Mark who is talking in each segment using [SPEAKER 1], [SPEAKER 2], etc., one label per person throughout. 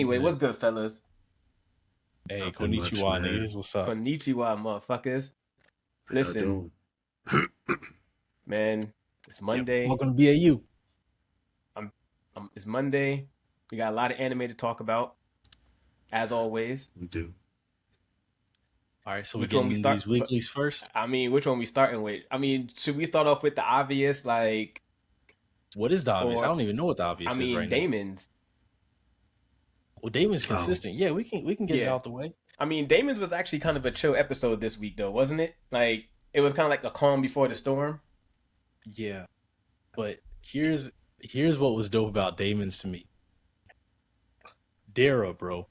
[SPEAKER 1] Anyway, what's good, fellas?
[SPEAKER 2] Hey,
[SPEAKER 3] Nothing much,
[SPEAKER 2] konnichiwa,
[SPEAKER 3] man.
[SPEAKER 2] niggas. What's up?
[SPEAKER 1] Konnichiwa, motherfuckers.
[SPEAKER 3] How y'all
[SPEAKER 1] Listen,
[SPEAKER 3] doing?
[SPEAKER 1] man, it's
[SPEAKER 3] Yep,
[SPEAKER 1] Monday.
[SPEAKER 2] Welcome to BAU.
[SPEAKER 1] It's Monday. We got a lot of anime to talk about, as always.
[SPEAKER 3] we do.
[SPEAKER 2] All right, so we
[SPEAKER 1] Which one
[SPEAKER 2] getting
[SPEAKER 1] we
[SPEAKER 2] into
[SPEAKER 1] start?
[SPEAKER 2] these
[SPEAKER 1] But
[SPEAKER 2] weeklies first.
[SPEAKER 1] I mean, which one we starting with? I mean, should we start off with the obvious, like,
[SPEAKER 2] What is the obvious? I
[SPEAKER 1] or
[SPEAKER 2] don't even know what the
[SPEAKER 1] I
[SPEAKER 2] obvious is
[SPEAKER 1] mean,
[SPEAKER 2] right now.
[SPEAKER 1] Daemons?
[SPEAKER 2] Well, Damon's
[SPEAKER 3] Oh,
[SPEAKER 2] consistent. Yeah, we can get it
[SPEAKER 1] Yeah,
[SPEAKER 2] out the way.
[SPEAKER 1] I mean, Daemons was actually kind of a chill episode this week, though, wasn't it? Like, it was kind of like a calm before the storm.
[SPEAKER 2] Yeah, but here's what was dope about Damon's to me. Dera, bro.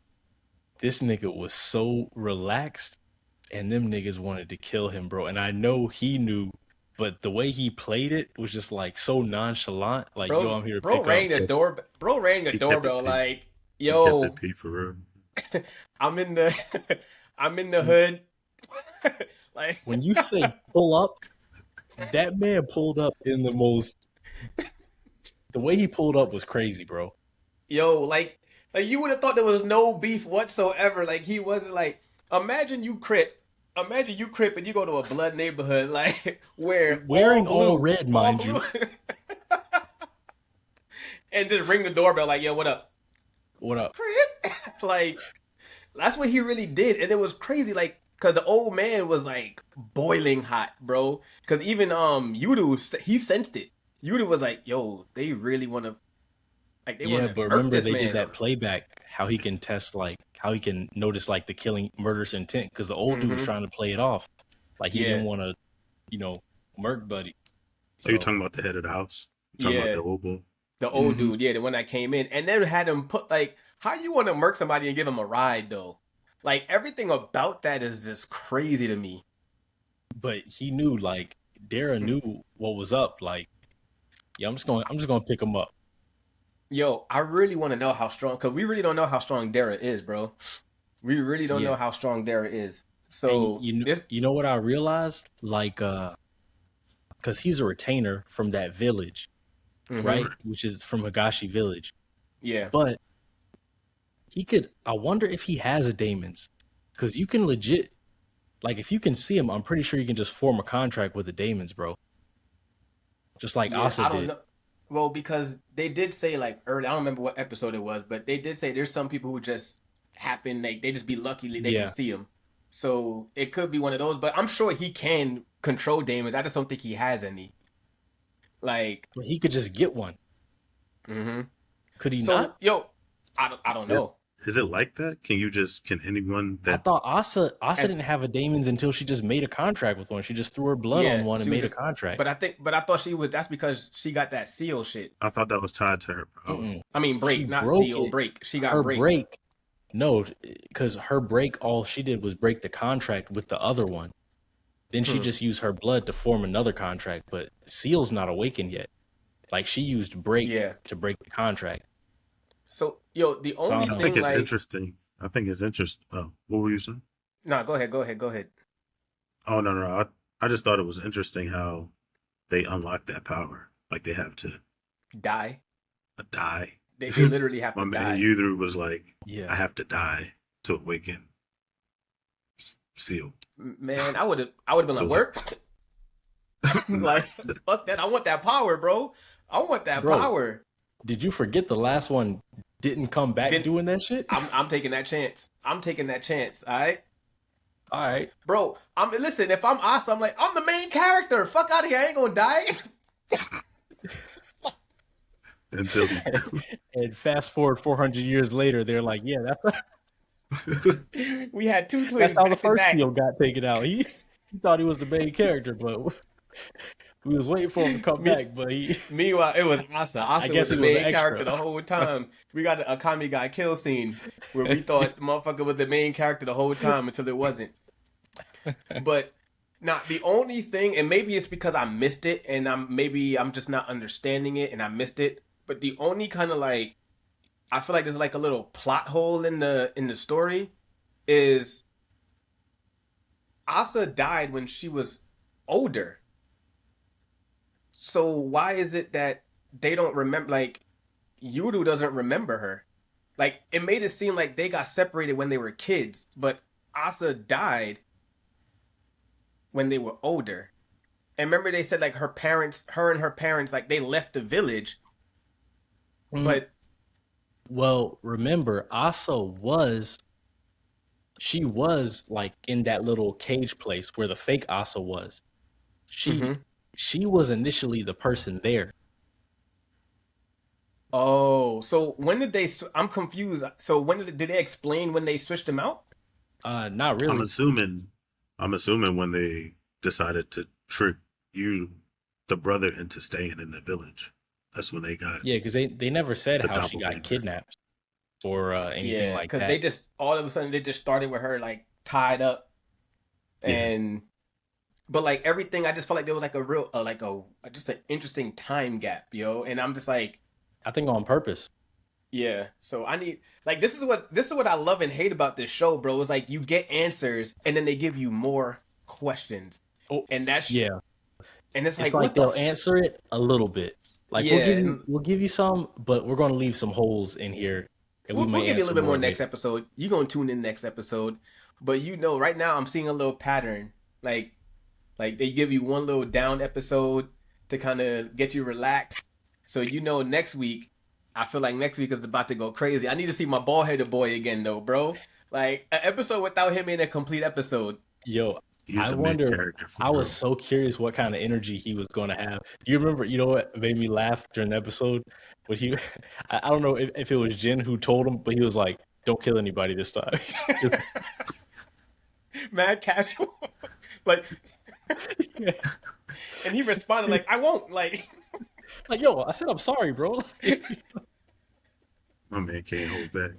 [SPEAKER 2] This nigga was so relaxed, and them niggas wanted to kill him, bro. And I know he knew, but the way he played it was just like so nonchalant. Like, yo,
[SPEAKER 1] Bro,
[SPEAKER 2] I'm here to
[SPEAKER 1] bro
[SPEAKER 2] pick up.
[SPEAKER 1] rang the door. Bro rang the
[SPEAKER 3] he kept it
[SPEAKER 1] doorbell
[SPEAKER 3] P.
[SPEAKER 1] like,
[SPEAKER 3] He kept it
[SPEAKER 1] "Yo,
[SPEAKER 3] P for real.
[SPEAKER 1] I'm in the I'm in the hood." Like,
[SPEAKER 2] When you say pull up, that man pulled up in the way he pulled up was crazy, bro.
[SPEAKER 1] yo, like you would have thought there was no beef whatsoever. Like he wasn't like imagine you crip and you go to a blood neighborhood like where
[SPEAKER 2] Wearing all red,
[SPEAKER 1] all
[SPEAKER 2] mind
[SPEAKER 1] blue,
[SPEAKER 2] you.
[SPEAKER 1] and just ring the doorbell like, "Yo, what up?"
[SPEAKER 2] What up?
[SPEAKER 1] Crip. Like that's what he really did, and it was crazy. Like, cause the old man was like boiling hot, bro. Cause even Yudu, he sensed it. Yudu was like, "Yo, they really want to, like, they want
[SPEAKER 2] Yeah,
[SPEAKER 1] to
[SPEAKER 2] but
[SPEAKER 1] murk
[SPEAKER 2] remember
[SPEAKER 1] this
[SPEAKER 2] they did
[SPEAKER 1] man."
[SPEAKER 2] that playback, how he can test, like, how he can notice, like, the killing murderous intent, because the old dude was
[SPEAKER 1] Mm-hmm.
[SPEAKER 2] trying to play it off. Like, he
[SPEAKER 1] Yeah,
[SPEAKER 2] didn't want to, murk Buddy.
[SPEAKER 3] Are you
[SPEAKER 2] So,
[SPEAKER 3] talking about the head of the house? You talking about
[SPEAKER 1] yeah,
[SPEAKER 3] the old boy?
[SPEAKER 1] the
[SPEAKER 3] Yeah.
[SPEAKER 1] old
[SPEAKER 2] hmm
[SPEAKER 1] dude, yeah, the one that came in, and then had him put like, how you want to murk somebody and give him a ride though? Like everything about that is just crazy to me.
[SPEAKER 2] but he knew, like, Dara knew what was up. Like, yeah, I'm just gonna pick him up.
[SPEAKER 1] Yo, I really want to know how strong, because we really don't know how strong Dera is, bro. We really don't
[SPEAKER 2] Yeah.
[SPEAKER 1] know how strong Dera is.
[SPEAKER 2] And
[SPEAKER 1] So this,
[SPEAKER 2] you know what I realized? Like, because he's a retainer from that village,
[SPEAKER 1] mm-hmm,
[SPEAKER 2] right? Which is from Higashi Village.
[SPEAKER 1] yeah,
[SPEAKER 2] But he could. I wonder if he has a Daemons, because you can legit, like, if you can see him, I'm pretty sure you can just form a contract with the Daemons, bro. Just like
[SPEAKER 1] yeah,
[SPEAKER 2] Asa
[SPEAKER 1] I don't
[SPEAKER 2] did.
[SPEAKER 1] know. Well, because they did say like early, I don't remember what episode it was, but they did say there's some people who just happen, like they just be lucky they can
[SPEAKER 2] Yeah,
[SPEAKER 1] see him. So it could be one of those, but I'm sure he can control demons. I just don't think he has any. Like,
[SPEAKER 2] but he could just get one.
[SPEAKER 1] mm-hmm.
[SPEAKER 2] Could he
[SPEAKER 1] So
[SPEAKER 2] not?
[SPEAKER 1] yo, I don't
[SPEAKER 3] Yeah.
[SPEAKER 1] know.
[SPEAKER 3] Is it like that? Can anyone
[SPEAKER 2] I
[SPEAKER 3] that
[SPEAKER 2] thought Asa
[SPEAKER 1] As
[SPEAKER 2] didn't have a Daemons until she just made a contract with one. She just threw her blood on
[SPEAKER 1] Yeah,
[SPEAKER 2] one and
[SPEAKER 1] she was
[SPEAKER 2] made a
[SPEAKER 1] just,
[SPEAKER 2] contract.
[SPEAKER 1] but I thought she was. That's because she got that seal shit.
[SPEAKER 3] I thought that was tied to her power?
[SPEAKER 2] Mm-mm.
[SPEAKER 1] I mean,
[SPEAKER 2] She
[SPEAKER 1] break, not
[SPEAKER 2] broke
[SPEAKER 1] seal,
[SPEAKER 2] it.
[SPEAKER 1] break. She got
[SPEAKER 2] Her
[SPEAKER 1] break.
[SPEAKER 2] break, no, because her break, all she did was break the contract with the other one. Then she
[SPEAKER 1] Hmm.
[SPEAKER 2] just used her blood to form another contract. But Seal's not awakened yet. Like, she used break
[SPEAKER 1] Yeah.
[SPEAKER 2] to break the contract.
[SPEAKER 1] So yo, the
[SPEAKER 2] So I
[SPEAKER 1] only
[SPEAKER 2] don't
[SPEAKER 3] I
[SPEAKER 2] know.
[SPEAKER 3] think
[SPEAKER 1] thing
[SPEAKER 3] it's
[SPEAKER 1] like,
[SPEAKER 3] interesting. I think it's interesting. Oh, what were you saying?
[SPEAKER 1] nah, go ahead.
[SPEAKER 3] Oh, no, no. I just thought it was interesting how they unlock that power. Like they have to
[SPEAKER 1] Die.
[SPEAKER 3] die.
[SPEAKER 1] They literally have
[SPEAKER 3] My
[SPEAKER 1] to
[SPEAKER 3] man
[SPEAKER 1] die.
[SPEAKER 3] Yudru was like,
[SPEAKER 2] Yeah.
[SPEAKER 3] I have to die to awaken Seal.
[SPEAKER 1] Man, I would have been like,
[SPEAKER 3] So,
[SPEAKER 1] work.
[SPEAKER 3] nah.
[SPEAKER 1] Like, fuck that. I want that power, bro. I want that
[SPEAKER 2] Bro,
[SPEAKER 1] power.
[SPEAKER 2] did you forget the last one didn't come back
[SPEAKER 1] Then
[SPEAKER 2] doing that shit?
[SPEAKER 1] I'm taking that chance. I'm taking that chance. All right.
[SPEAKER 2] All right.
[SPEAKER 1] Bro, listen, if I'm awesome, I'm like, I'm the main character. Fuck out of here. I ain't gonna die.
[SPEAKER 3] Until he
[SPEAKER 2] And fast forward 400 years later, they're like, yeah,
[SPEAKER 1] We had two
[SPEAKER 2] that's
[SPEAKER 1] twins
[SPEAKER 2] how the
[SPEAKER 1] back to
[SPEAKER 2] first
[SPEAKER 1] back.
[SPEAKER 2] Seal got taken out. He thought he was the main character, but we was waiting for him to come
[SPEAKER 1] Me,
[SPEAKER 2] back. But he,
[SPEAKER 1] Meanwhile, it was Asa.
[SPEAKER 2] I
[SPEAKER 1] Asa was
[SPEAKER 2] guess
[SPEAKER 1] the
[SPEAKER 2] he was an
[SPEAKER 1] main character
[SPEAKER 2] extra.
[SPEAKER 1] the whole time. We got a Kami guy kill scene where we thought the motherfucker was the main character the whole time until it wasn't. But now the only thing, and maybe it's because I missed it, and I'm just not understanding it, and I missed it. But the only kind of like I feel like there's like a little plot hole in the story is Asa died when she was older. So why is it that they don't remember? Like Yuru doesn't remember her. like it made it seem like they got separated when they were kids, but Asa died when they were older. And remember they said like her and her parents, like they left the village,
[SPEAKER 2] Mm,
[SPEAKER 1] but
[SPEAKER 2] well, remember, she was like in that little cage place where the fake Asa was. She
[SPEAKER 1] mm-hmm.
[SPEAKER 2] she was initially the person there.
[SPEAKER 1] Oh, so when did they? I'm confused. So when did they explain when they switched them out?
[SPEAKER 2] Not
[SPEAKER 3] I'm
[SPEAKER 2] really.
[SPEAKER 3] assuming, I'm assuming when they decided to trick you, the brother, into staying in the village. That's when they got
[SPEAKER 2] Yeah, because they never said
[SPEAKER 3] the
[SPEAKER 2] how she got
[SPEAKER 3] doppelganger.
[SPEAKER 2] kidnapped or anything
[SPEAKER 1] Yeah,
[SPEAKER 2] like
[SPEAKER 1] because they
[SPEAKER 2] that.
[SPEAKER 1] just all of a sudden they just started with her like tied up
[SPEAKER 3] Yeah,
[SPEAKER 1] and but like everything I just felt like there was like a real like a just an interesting time gap, yo. And I'm just like,
[SPEAKER 2] I think on purpose.
[SPEAKER 1] yeah. So I need like this is what I love and hate about this show, bro. It's like you get answers and then they give you more questions,
[SPEAKER 2] Oh,
[SPEAKER 1] and
[SPEAKER 2] yeah.
[SPEAKER 1] and it's
[SPEAKER 2] It's
[SPEAKER 1] like
[SPEAKER 2] like
[SPEAKER 1] what the
[SPEAKER 2] they'll answer it a little bit. Like
[SPEAKER 1] yeah. And
[SPEAKER 2] we'll give you some, but we're going to leave some holes in here, and we
[SPEAKER 1] we'll
[SPEAKER 2] may
[SPEAKER 1] give you a
[SPEAKER 2] answer
[SPEAKER 1] little bit
[SPEAKER 2] more
[SPEAKER 1] more
[SPEAKER 2] later.
[SPEAKER 1] next episode. You're gonna tune in next episode, but right now I'm seeing a little pattern. Like they give you one little down episode to kind of get you relaxed. So next week, I feel like next week is about to go crazy. I need to see my bald headed boy again though, bro. Like an episode without him ain't a complete episode.
[SPEAKER 2] Yo,
[SPEAKER 3] he's
[SPEAKER 2] I
[SPEAKER 3] the main
[SPEAKER 2] wonder.
[SPEAKER 3] character for
[SPEAKER 2] I was
[SPEAKER 3] real.
[SPEAKER 2] so curious what kind of energy he was going to have. You remember? You know what made me laugh during the episode? When he, I don't know if it was Jin who told him, but he was like, "Don't kill anybody this time."
[SPEAKER 1] Mad casual. Like and he responded like I won't like
[SPEAKER 2] Like, yo, I said I'm sorry, bro.
[SPEAKER 3] My man can't hold back.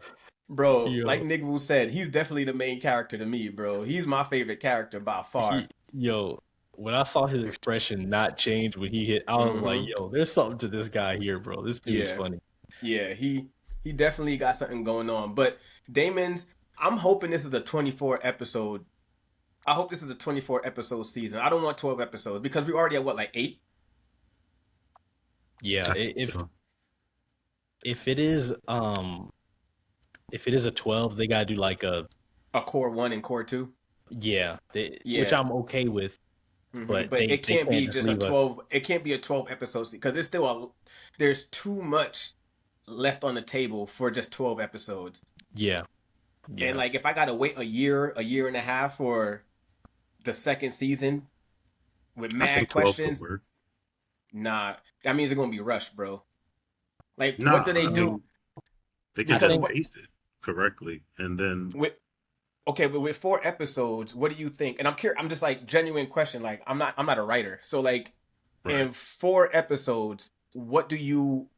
[SPEAKER 1] bro, like
[SPEAKER 2] Yo,
[SPEAKER 1] Nick Wu said, he's definitely the main character to me, bro. He's my favorite character by far.
[SPEAKER 2] yo, when I saw his expression not change when he hit, I was like,
[SPEAKER 1] Mm-hmm.
[SPEAKER 2] yo, there's something to this guy here, bro. This dude's
[SPEAKER 1] Yeah.
[SPEAKER 2] funny.
[SPEAKER 1] Yeah, he definitely got something going on. But Damon's, I'm hoping this is a 24 episode. I hope this is a 24 episode season. I don't want 12 episodes because we already at what, like 8?
[SPEAKER 2] Yeah,
[SPEAKER 3] I think so.
[SPEAKER 2] if it is if it is a 12, they gotta do like a
[SPEAKER 1] A core 1 and core 2.
[SPEAKER 2] which
[SPEAKER 1] Yeah.
[SPEAKER 2] I'm okay with, but
[SPEAKER 1] But it
[SPEAKER 2] they
[SPEAKER 1] can't
[SPEAKER 2] can't
[SPEAKER 1] be
[SPEAKER 2] just
[SPEAKER 1] just a
[SPEAKER 2] leave us.
[SPEAKER 1] 12. It can't be a 12 episodes because there's too much left on the table for just 12 episodes.
[SPEAKER 2] Yeah,
[SPEAKER 1] And
[SPEAKER 2] yeah.
[SPEAKER 1] like if I got to wait a year and a half for the second season with
[SPEAKER 3] I
[SPEAKER 1] mad
[SPEAKER 3] think 12 could
[SPEAKER 1] questions,
[SPEAKER 3] work.
[SPEAKER 1] nah, that means it's going to be rushed, bro. Like what do
[SPEAKER 3] Nah,
[SPEAKER 1] they
[SPEAKER 3] I
[SPEAKER 1] do?
[SPEAKER 3] mean, they can
[SPEAKER 2] I
[SPEAKER 1] Because
[SPEAKER 3] just
[SPEAKER 2] think
[SPEAKER 1] what
[SPEAKER 3] paste it correctly, and then
[SPEAKER 1] with okay, but with 4 episodes, what do you think? And I'm curious. I'm just like genuine question. Like I'm not a writer, so like
[SPEAKER 3] right.
[SPEAKER 1] in 4 episodes, what do you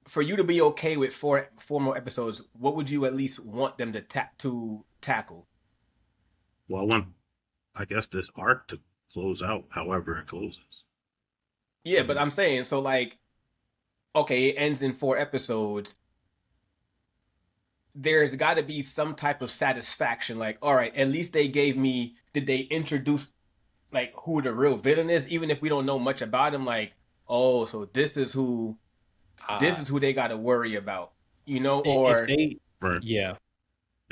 [SPEAKER 1] for you to be okay with four more episodes? What would you at least want them to tackle?
[SPEAKER 3] Well, I want, I guess, this arc to close out however it closes.
[SPEAKER 1] Yeah, but
[SPEAKER 3] Um,
[SPEAKER 1] I'm saying so like okay, it ends in 4 episodes. There's got to be some type of satisfaction. Like, all right, at least they gave me. Did they introduce like who the real villain is, even if we don't know much about him? Like, oh, so this
[SPEAKER 2] uh
[SPEAKER 1] is who they got to worry about,
[SPEAKER 2] if
[SPEAKER 1] or
[SPEAKER 2] they
[SPEAKER 3] right.
[SPEAKER 2] yeah,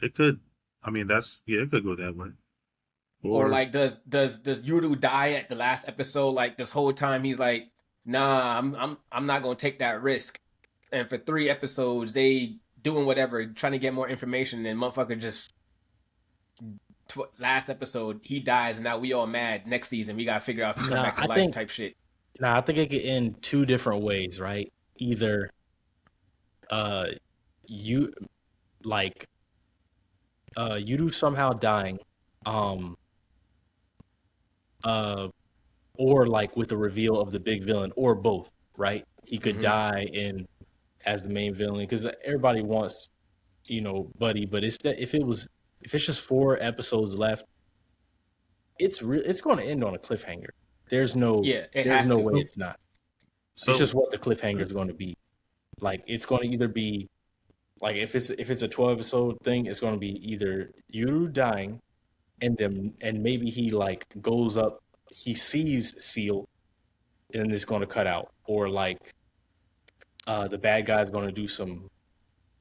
[SPEAKER 3] It could. I mean, that's yeah. It could go that way.
[SPEAKER 1] or
[SPEAKER 3] Or
[SPEAKER 1] like does Yuru die at the last episode? Like this whole time he's like, nah, I'm not gonna take that risk. And for 3 episodes, they doing whatever, trying to get more information, and motherfucker just last episode he dies, and now we all mad. Next season we gotta figure out if he come
[SPEAKER 2] nah,
[SPEAKER 1] back to
[SPEAKER 2] I
[SPEAKER 1] life
[SPEAKER 2] think
[SPEAKER 1] type shit.
[SPEAKER 2] nah, I think it could end two different ways, right? Either uh you like you do somehow dying, um uh or like with the reveal of the big villain, or both, right? He could
[SPEAKER 1] Mm-hmm.
[SPEAKER 2] die in as the main villain because everybody wants, Buddy, but if it's just 4 episodes left, it's going to end on a cliffhanger. There's no
[SPEAKER 1] Yeah, it
[SPEAKER 2] there's
[SPEAKER 1] has
[SPEAKER 2] no
[SPEAKER 1] to.
[SPEAKER 2] way it's not. It's
[SPEAKER 3] so
[SPEAKER 2] just what the cliffhanger is going to be. Like it's going to either be like if it's a 12 episode thing, it's going to be either Yuru dying and maybe he like goes up, he sees Seal and it's going to cut out, or like the bad guy's going to do some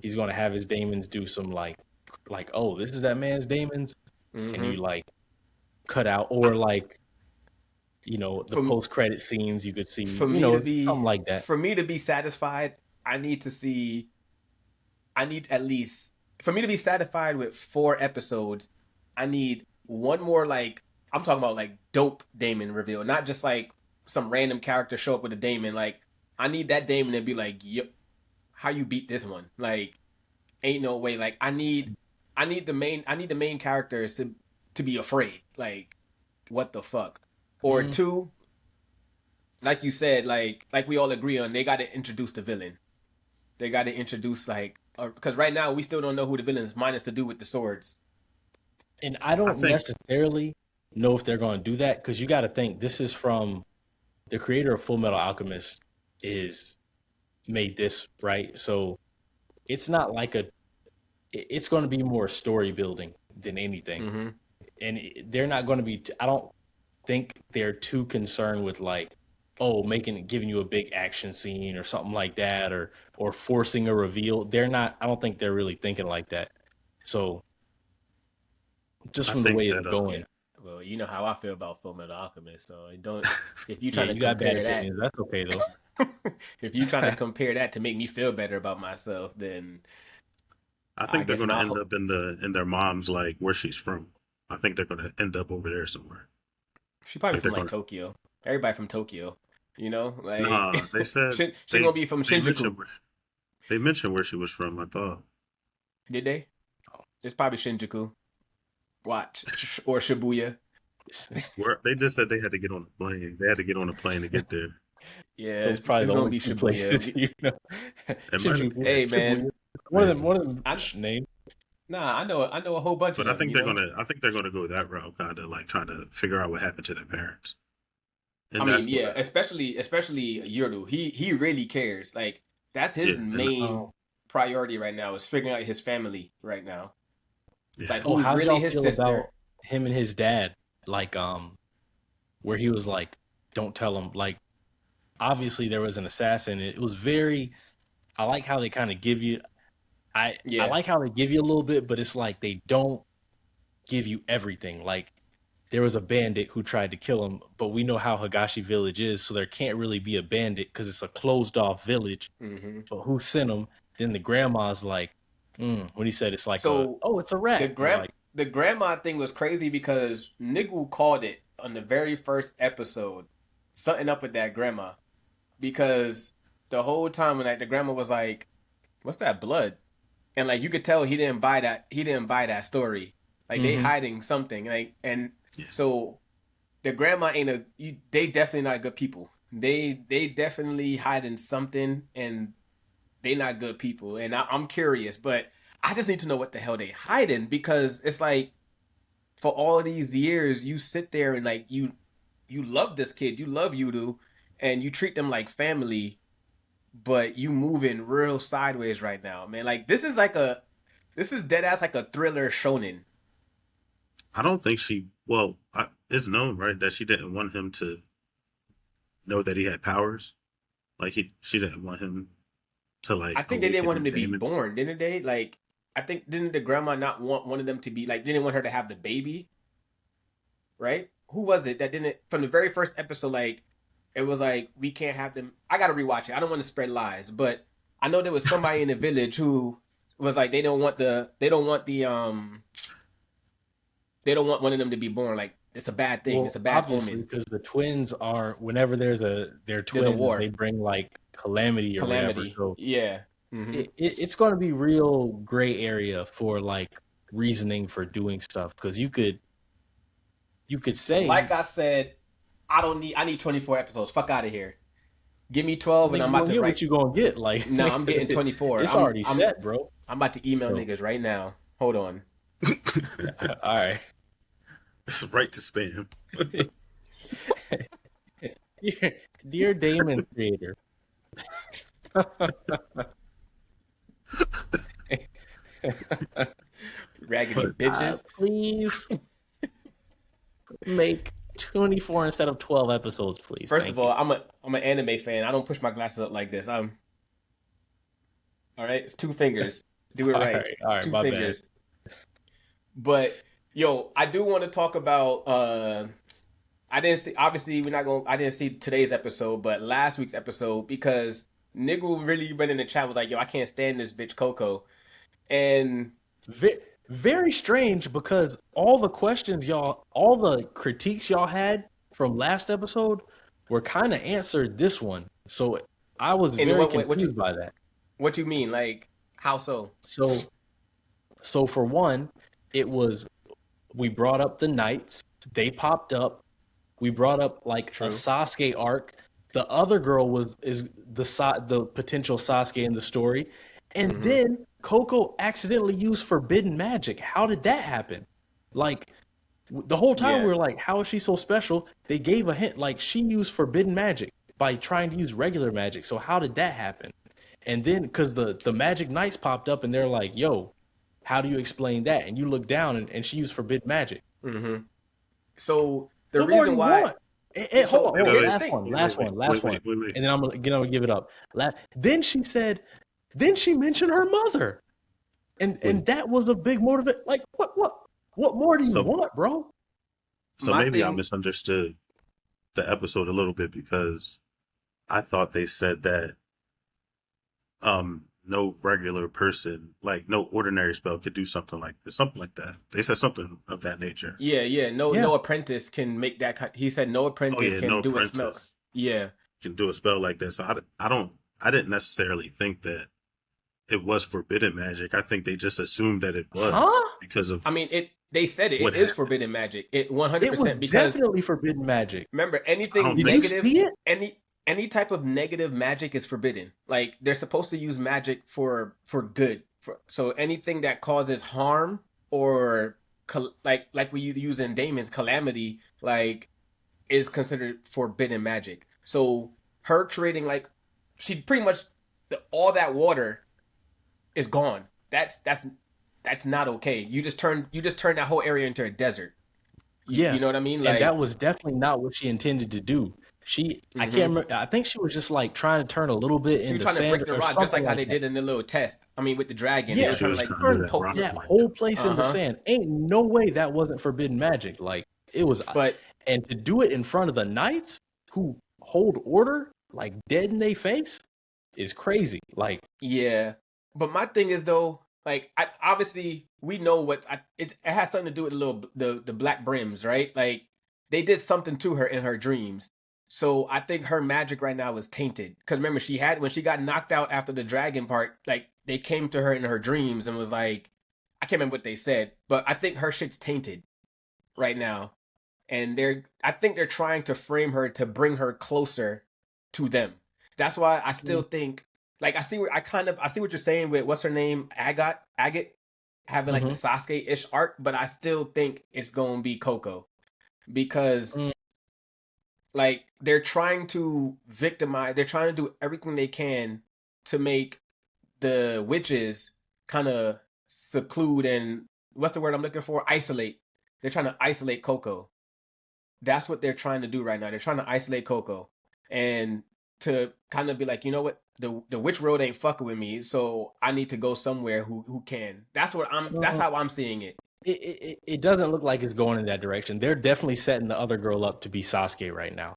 [SPEAKER 2] he's gonna have his Daemons do some like oh, this is that man's Daemons, and you like cut out, or like, you know, the post credit scenes you could see, you know, something like that.
[SPEAKER 1] For me to be satisfied, I need at least, for me to be satisfied with 4 episodes, I need one more, like, I'm talking about like dope Daemon reveal, not just like some random character show up with a Daemon. Like, I need that Daemon to be like, yep, how you beat this one? Like, ain't no way. Like, I need the main characters to be afraid. Like, what the fuck? Or 2, like you said, like we all agree on, they got to introduce the villain. They got to introduce, like, because right now we still don't know who the villain is, minus the dude with the swords.
[SPEAKER 2] And I don't necessarily know if they're going to do that, because you got to think, this is from the creator of Full Metal Alchemist is made this, right? So it's not like it's going to be more story building than anything. And they're not going to be, I don't think they're too concerned with like, oh, giving you a big action scene or something like that, or forcing a reveal. They're not, I don't think they're really thinking like that. So just from the way it's going.
[SPEAKER 1] Well, you know how I feel about Full Metal Alchemist, so don't, if you trying to compare that,
[SPEAKER 2] opinions, that's okay though.
[SPEAKER 1] If you trying to compare that to make me feel better about myself, then
[SPEAKER 3] I think they're going to end up in their mom's, like, where she's from. I think they're going to end up over there somewhere.
[SPEAKER 1] She probably from like Tokyo. Everybody from Tokyo, you know? Like,
[SPEAKER 3] nah, they said
[SPEAKER 1] she gonna be from Shinjuku.
[SPEAKER 3] They mentioned where she was from, I thought.
[SPEAKER 1] Did they? It's probably Shinjuku. Watch. Or Shibuya.
[SPEAKER 3] They just said they had to get on a plane. They had to get on a plane to get there.
[SPEAKER 1] Yeah, so it's probably the only Shibuya. Places, you know? Hey man,
[SPEAKER 2] one of them name.
[SPEAKER 1] Nah, I know a whole bunch
[SPEAKER 3] of them.
[SPEAKER 1] But
[SPEAKER 3] I think they're gonna go that route, kind of like trying to figure out what happened to their parents.
[SPEAKER 1] And I mean, yeah, especially Yoru. He really cares. Like, that's his main priority right now, is figuring out his family right now.
[SPEAKER 2] Yeah. Like, who's really his sister? About him and his dad, like, where he was like, "Don't tell him." Like, obviously there was an assassin. It was very. I like how they kind of give you. I like how they give you a little bit, but it's like they don't give you everything. Like, there was a bandit who tried to kill him, but we know how Higashi Village is, so there can't really be a bandit because it's a closed-off village. But who sent him? Then the grandma's like, when he said it's like, it's a rat.
[SPEAKER 1] The grandma thing was crazy because Nigu called it on the very first episode. Something up with that grandma. Because the whole time when, like, the grandma was like, what's that blood? And, like, you could tell he didn't buy that story. Like, they hiding something. Like, and so the grandma they definitely not good people. They definitely hiding something, and they not good people. And I'm curious, but I just need to know what the hell they hiding, because it's like, for all these years, you sit there and, like, you love this kid, you love Yudu, and you treat them like family, but you moving real sideways right now, man. Like, this is dead ass like a thriller shonen.
[SPEAKER 3] I don't think it's known, right, that she didn't want him to know that he had powers. Like, she didn't want him to, like,
[SPEAKER 1] I think they didn't want him to be born, didn't they? Like, I think, didn't the grandma not want one of them to be, like, didn't want her to have the baby? Right? Who was it that didn't, from the very first episode, like, it was like, we can't have them. I gotta rewatch it. I don't want to spread lies, but I know there was somebody in the village who was like, they don't want one of them to be born. Like, it's a bad thing. Well, it's a bad omen.
[SPEAKER 2] Because the twins are, whenever they're twins, a war. They bring, like, calamity or whatever. So
[SPEAKER 1] yeah,
[SPEAKER 2] it's going to be real gray area for, like, reasoning for doing stuff, because you could say,
[SPEAKER 1] like I said, I need 24 episodes. Fuck out of here. Give me 12 and I'm about to write.
[SPEAKER 2] What you gonna get? Like,
[SPEAKER 1] no, I'm getting 24.
[SPEAKER 2] It's already set, bro.
[SPEAKER 1] I'm about to email niggas right now. Hold on.
[SPEAKER 2] All right.
[SPEAKER 3] It's right to spam.
[SPEAKER 2] Dear Daemon creator.
[SPEAKER 1] Raggedy bitches.
[SPEAKER 2] Please make 24 instead of 12 episodes, please.
[SPEAKER 1] First of all, I'm an anime fan. I don't push my glasses up like this. All right, it's 2 fingers. Do it right.
[SPEAKER 2] All right,
[SPEAKER 1] Two
[SPEAKER 2] my bad.
[SPEAKER 1] fingers. But yo, I do want to talk about. I didn't see. Obviously, we're not going. I didn't see today's episode, but last week's episode because nigga really went in the chat was like, "Yo, I can't stand this bitch Coco," and
[SPEAKER 2] Very strange because all the questions y'all, all the critiques y'all had from last episode were kind of answered this one. So I was
[SPEAKER 1] in
[SPEAKER 2] very
[SPEAKER 1] what way?
[SPEAKER 2] confused by that.
[SPEAKER 1] What you mean? Like how so?
[SPEAKER 2] So for one, it was we brought up the knights, they popped up. We brought up like a
[SPEAKER 1] True.
[SPEAKER 2] Sasuke arc. The other girl is the potential Sasuke in the story, and then Coco accidentally used forbidden magic. How did that happen? Like the whole time we
[SPEAKER 1] Yeah.
[SPEAKER 2] were like, how is she so special? They gave a hint like she used forbidden magic by trying to use regular magic. So how did that happen? And then because the magic knights popped up and they're like, yo, how do you explain that? And you look down and she used forbidden magic.
[SPEAKER 1] Mm-hmm. So the
[SPEAKER 2] What more do
[SPEAKER 1] reason
[SPEAKER 2] you
[SPEAKER 1] why.
[SPEAKER 2] want?
[SPEAKER 1] So
[SPEAKER 2] Hold on,
[SPEAKER 1] here's the
[SPEAKER 2] last
[SPEAKER 1] thing.
[SPEAKER 2] one, last one,
[SPEAKER 3] Wait.
[SPEAKER 2] and then I'm gonna give it up. Then she said, then she mentioned her mother, and that was a big motivate. Like what more do you
[SPEAKER 3] So-
[SPEAKER 2] want, bro?
[SPEAKER 3] So
[SPEAKER 1] My
[SPEAKER 3] maybe I
[SPEAKER 1] thing-
[SPEAKER 3] misunderstood the episode a little bit because I thought they said that no regular person, like no ordinary spell could do something like this, something like that. They said something of that nature.
[SPEAKER 1] Yeah. No apprentice can make that. He said no apprentice can
[SPEAKER 3] no
[SPEAKER 1] do
[SPEAKER 3] apprentice
[SPEAKER 1] a smell. Yeah.
[SPEAKER 3] can do a spell like that. So I didn't necessarily think that it was forbidden magic. I think they just assumed that it was
[SPEAKER 2] Huh?
[SPEAKER 3] because of.
[SPEAKER 1] I mean, they said it.
[SPEAKER 3] What
[SPEAKER 1] It is
[SPEAKER 3] happened?
[SPEAKER 1] forbidden magic. It
[SPEAKER 2] It was
[SPEAKER 1] 100% because
[SPEAKER 2] definitely forbidden magic.
[SPEAKER 1] remember
[SPEAKER 3] I
[SPEAKER 1] anything
[SPEAKER 3] don't
[SPEAKER 2] Did
[SPEAKER 3] think-
[SPEAKER 1] negative.
[SPEAKER 2] you see it?
[SPEAKER 1] Any type of negative magic is forbidden. Like they're supposed to use magic for good. So anything that causes harm or like we use in Daemons calamity, like is considered forbidden magic. So her creating like she pretty much all that water is gone. That's not okay. You just turn that whole area into a desert.
[SPEAKER 2] Yeah,
[SPEAKER 1] You know what I mean?
[SPEAKER 2] and that was definitely not what she intended to do. I can't remember. I think she was just like trying to turn a little bit
[SPEAKER 1] she was
[SPEAKER 2] into
[SPEAKER 1] trying to
[SPEAKER 2] sand
[SPEAKER 1] break the
[SPEAKER 2] or
[SPEAKER 1] rock,
[SPEAKER 2] something
[SPEAKER 1] just like how they
[SPEAKER 2] that.
[SPEAKER 1] did in the little test. I mean, with the dragon.
[SPEAKER 2] Yeah,
[SPEAKER 1] They were
[SPEAKER 3] she
[SPEAKER 1] trying
[SPEAKER 3] was
[SPEAKER 1] to like
[SPEAKER 3] trying to do that
[SPEAKER 1] poke
[SPEAKER 3] rock
[SPEAKER 2] that
[SPEAKER 3] like
[SPEAKER 2] whole place in the
[SPEAKER 1] Uh-huh.
[SPEAKER 2] sand. Ain't no way that wasn't forbidden magic. Like it was,
[SPEAKER 1] But
[SPEAKER 2] and to do it in front of the knights who hold order, like dead in their face, is crazy. Like
[SPEAKER 1] yeah. But my thing is though, like obviously we know it has something to do with the black brims, right? Like they did something to her in her dreams. So I think her magic right now is tainted. Because remember, when she got knocked out after the dragon part, like they came to her in her dreams and was like, I can't remember what they said, but I think her shit's tainted right now. And I think they're trying to frame her to bring her closer to them. That's why I still think, like I see what you're saying with what's her name, Agate having like the Sasuke-ish arc, but I still think it's gonna be Coco because like they're trying to victimize, they're trying to do everything they can to make the witches kind of seclude and what's the word I'm looking for? Isolate. They're trying to isolate Coco. That's what they're trying to do right now. They're trying to isolate Coco and to kind of be like, you know what, the witch road ain't fucking with me, so I need to go somewhere who can. That's how I'm seeing it.
[SPEAKER 2] it doesn't look like it's going in that direction. They're definitely setting the other girl up to be Sasuke right now.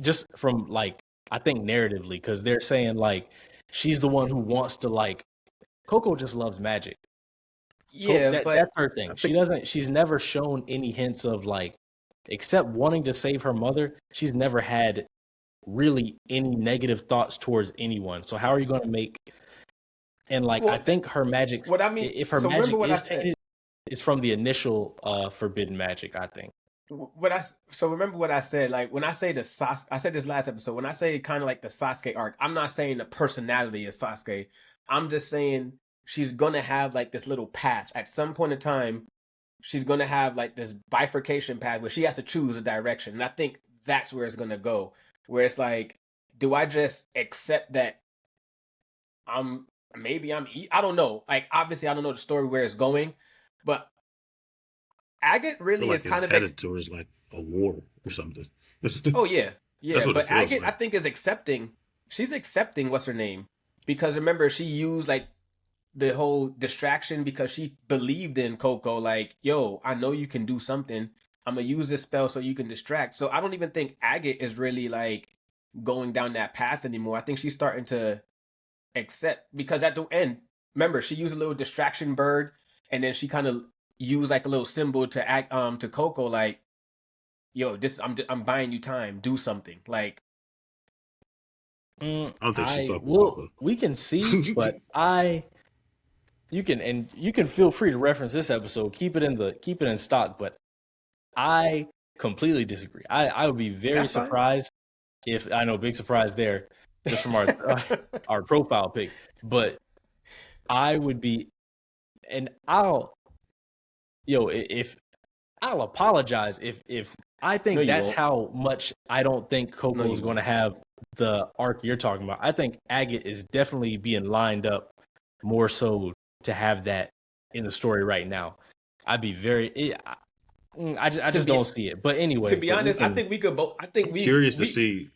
[SPEAKER 2] Just from like I think narratively, because they're saying like she's the one who wants to like Coco just loves magic.
[SPEAKER 1] Yeah, but
[SPEAKER 2] that's her thing. She's never shown any hints of like, except wanting to save her mother, she's never had really any negative thoughts towards anyone. So how are you going to make, and like,
[SPEAKER 1] Well,
[SPEAKER 2] I think her magic,
[SPEAKER 1] what I mean,
[SPEAKER 2] if her
[SPEAKER 1] so remember
[SPEAKER 2] magic
[SPEAKER 1] what I
[SPEAKER 2] is
[SPEAKER 1] said.
[SPEAKER 2] tainted, it's from the initial forbidden magic, I think.
[SPEAKER 1] So remember what I said. Like when I say I said this last episode. When I say kind of like the Sasuke arc, I'm not saying the personality of Sasuke. I'm just saying she's gonna have like this little path at some point in time. She's gonna have like this bifurcation path where she has to choose a direction, and I think that's where it's gonna go. Where it's like, do I just accept that I don't know. Like obviously, I don't know the story where it's going, but Agate really
[SPEAKER 3] like
[SPEAKER 1] is kind of
[SPEAKER 3] headed towards like a war or something.
[SPEAKER 1] Oh yeah.
[SPEAKER 3] That's what it
[SPEAKER 1] But
[SPEAKER 3] feels
[SPEAKER 1] Agate,
[SPEAKER 3] like.
[SPEAKER 1] I think, is accepting. She's accepting what's her name because remember she used like the whole distraction because she believed in Coco. Like, yo, I know you can do something. I'm gonna use this spell so you can distract. So I don't even think Agate is really like going down that path anymore. I think she's starting to accept because at the end, remember she used a little distraction bird, and then she kind of used like a little symbol to act to Coco like, yo, this I'm buying you time. Do something like.
[SPEAKER 3] I don't think she fucked with
[SPEAKER 2] well,
[SPEAKER 3] Coco.
[SPEAKER 2] we can see, but you can feel free to reference this episode. Keep it in stock, but I completely disagree. I would be very
[SPEAKER 1] That's fine.
[SPEAKER 2] surprised if I know big surprise there just from our profile pic, but I would be, and I'll apologize if I think
[SPEAKER 1] No, you
[SPEAKER 2] that's
[SPEAKER 1] won't.
[SPEAKER 2] how much I don't think Coco
[SPEAKER 1] No,
[SPEAKER 2] is
[SPEAKER 1] you
[SPEAKER 2] going to have the arc you're talking about. I think Agate is definitely being lined up more so to have that in the story right now. I'd be very. I just don't see it. But anyway,
[SPEAKER 1] To be honest, I think we could both. I think we
[SPEAKER 3] Curious to see,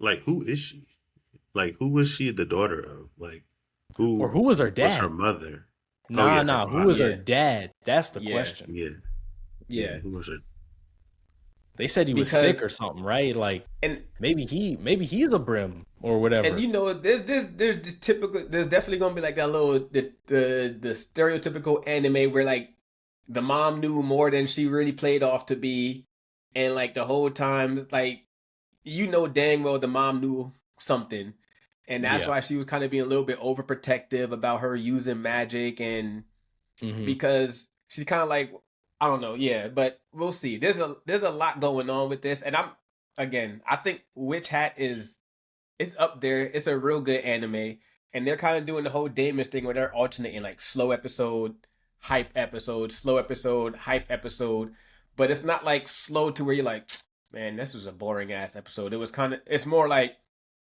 [SPEAKER 3] like, who is she? Like, who was she the daughter of? Like, who
[SPEAKER 2] was her dad?
[SPEAKER 3] Was her mother?
[SPEAKER 2] Nah. Who was her dad? That's the question.
[SPEAKER 3] Yeah. Who was her?
[SPEAKER 2] They said he was sick or something, right? Like, and maybe he's a brim or whatever.
[SPEAKER 1] And there's definitely gonna be like that little the stereotypical anime where like the mom knew more than she really played off to be, and like the whole time, like dang well the mom knew something, and that's why she was kind of being a little bit overprotective about her using magic, and because she's kind of like, I don't know, but we'll see. There's a lot going on with this, and I think Witch Hat it's up there. It's a real good anime, and they're kind of doing the whole Daemons thing where they're alternating like slow episode, hype episode, slow episode, hype episode, but it's not like slow to where you're like, man, this was a boring ass episode. It's more like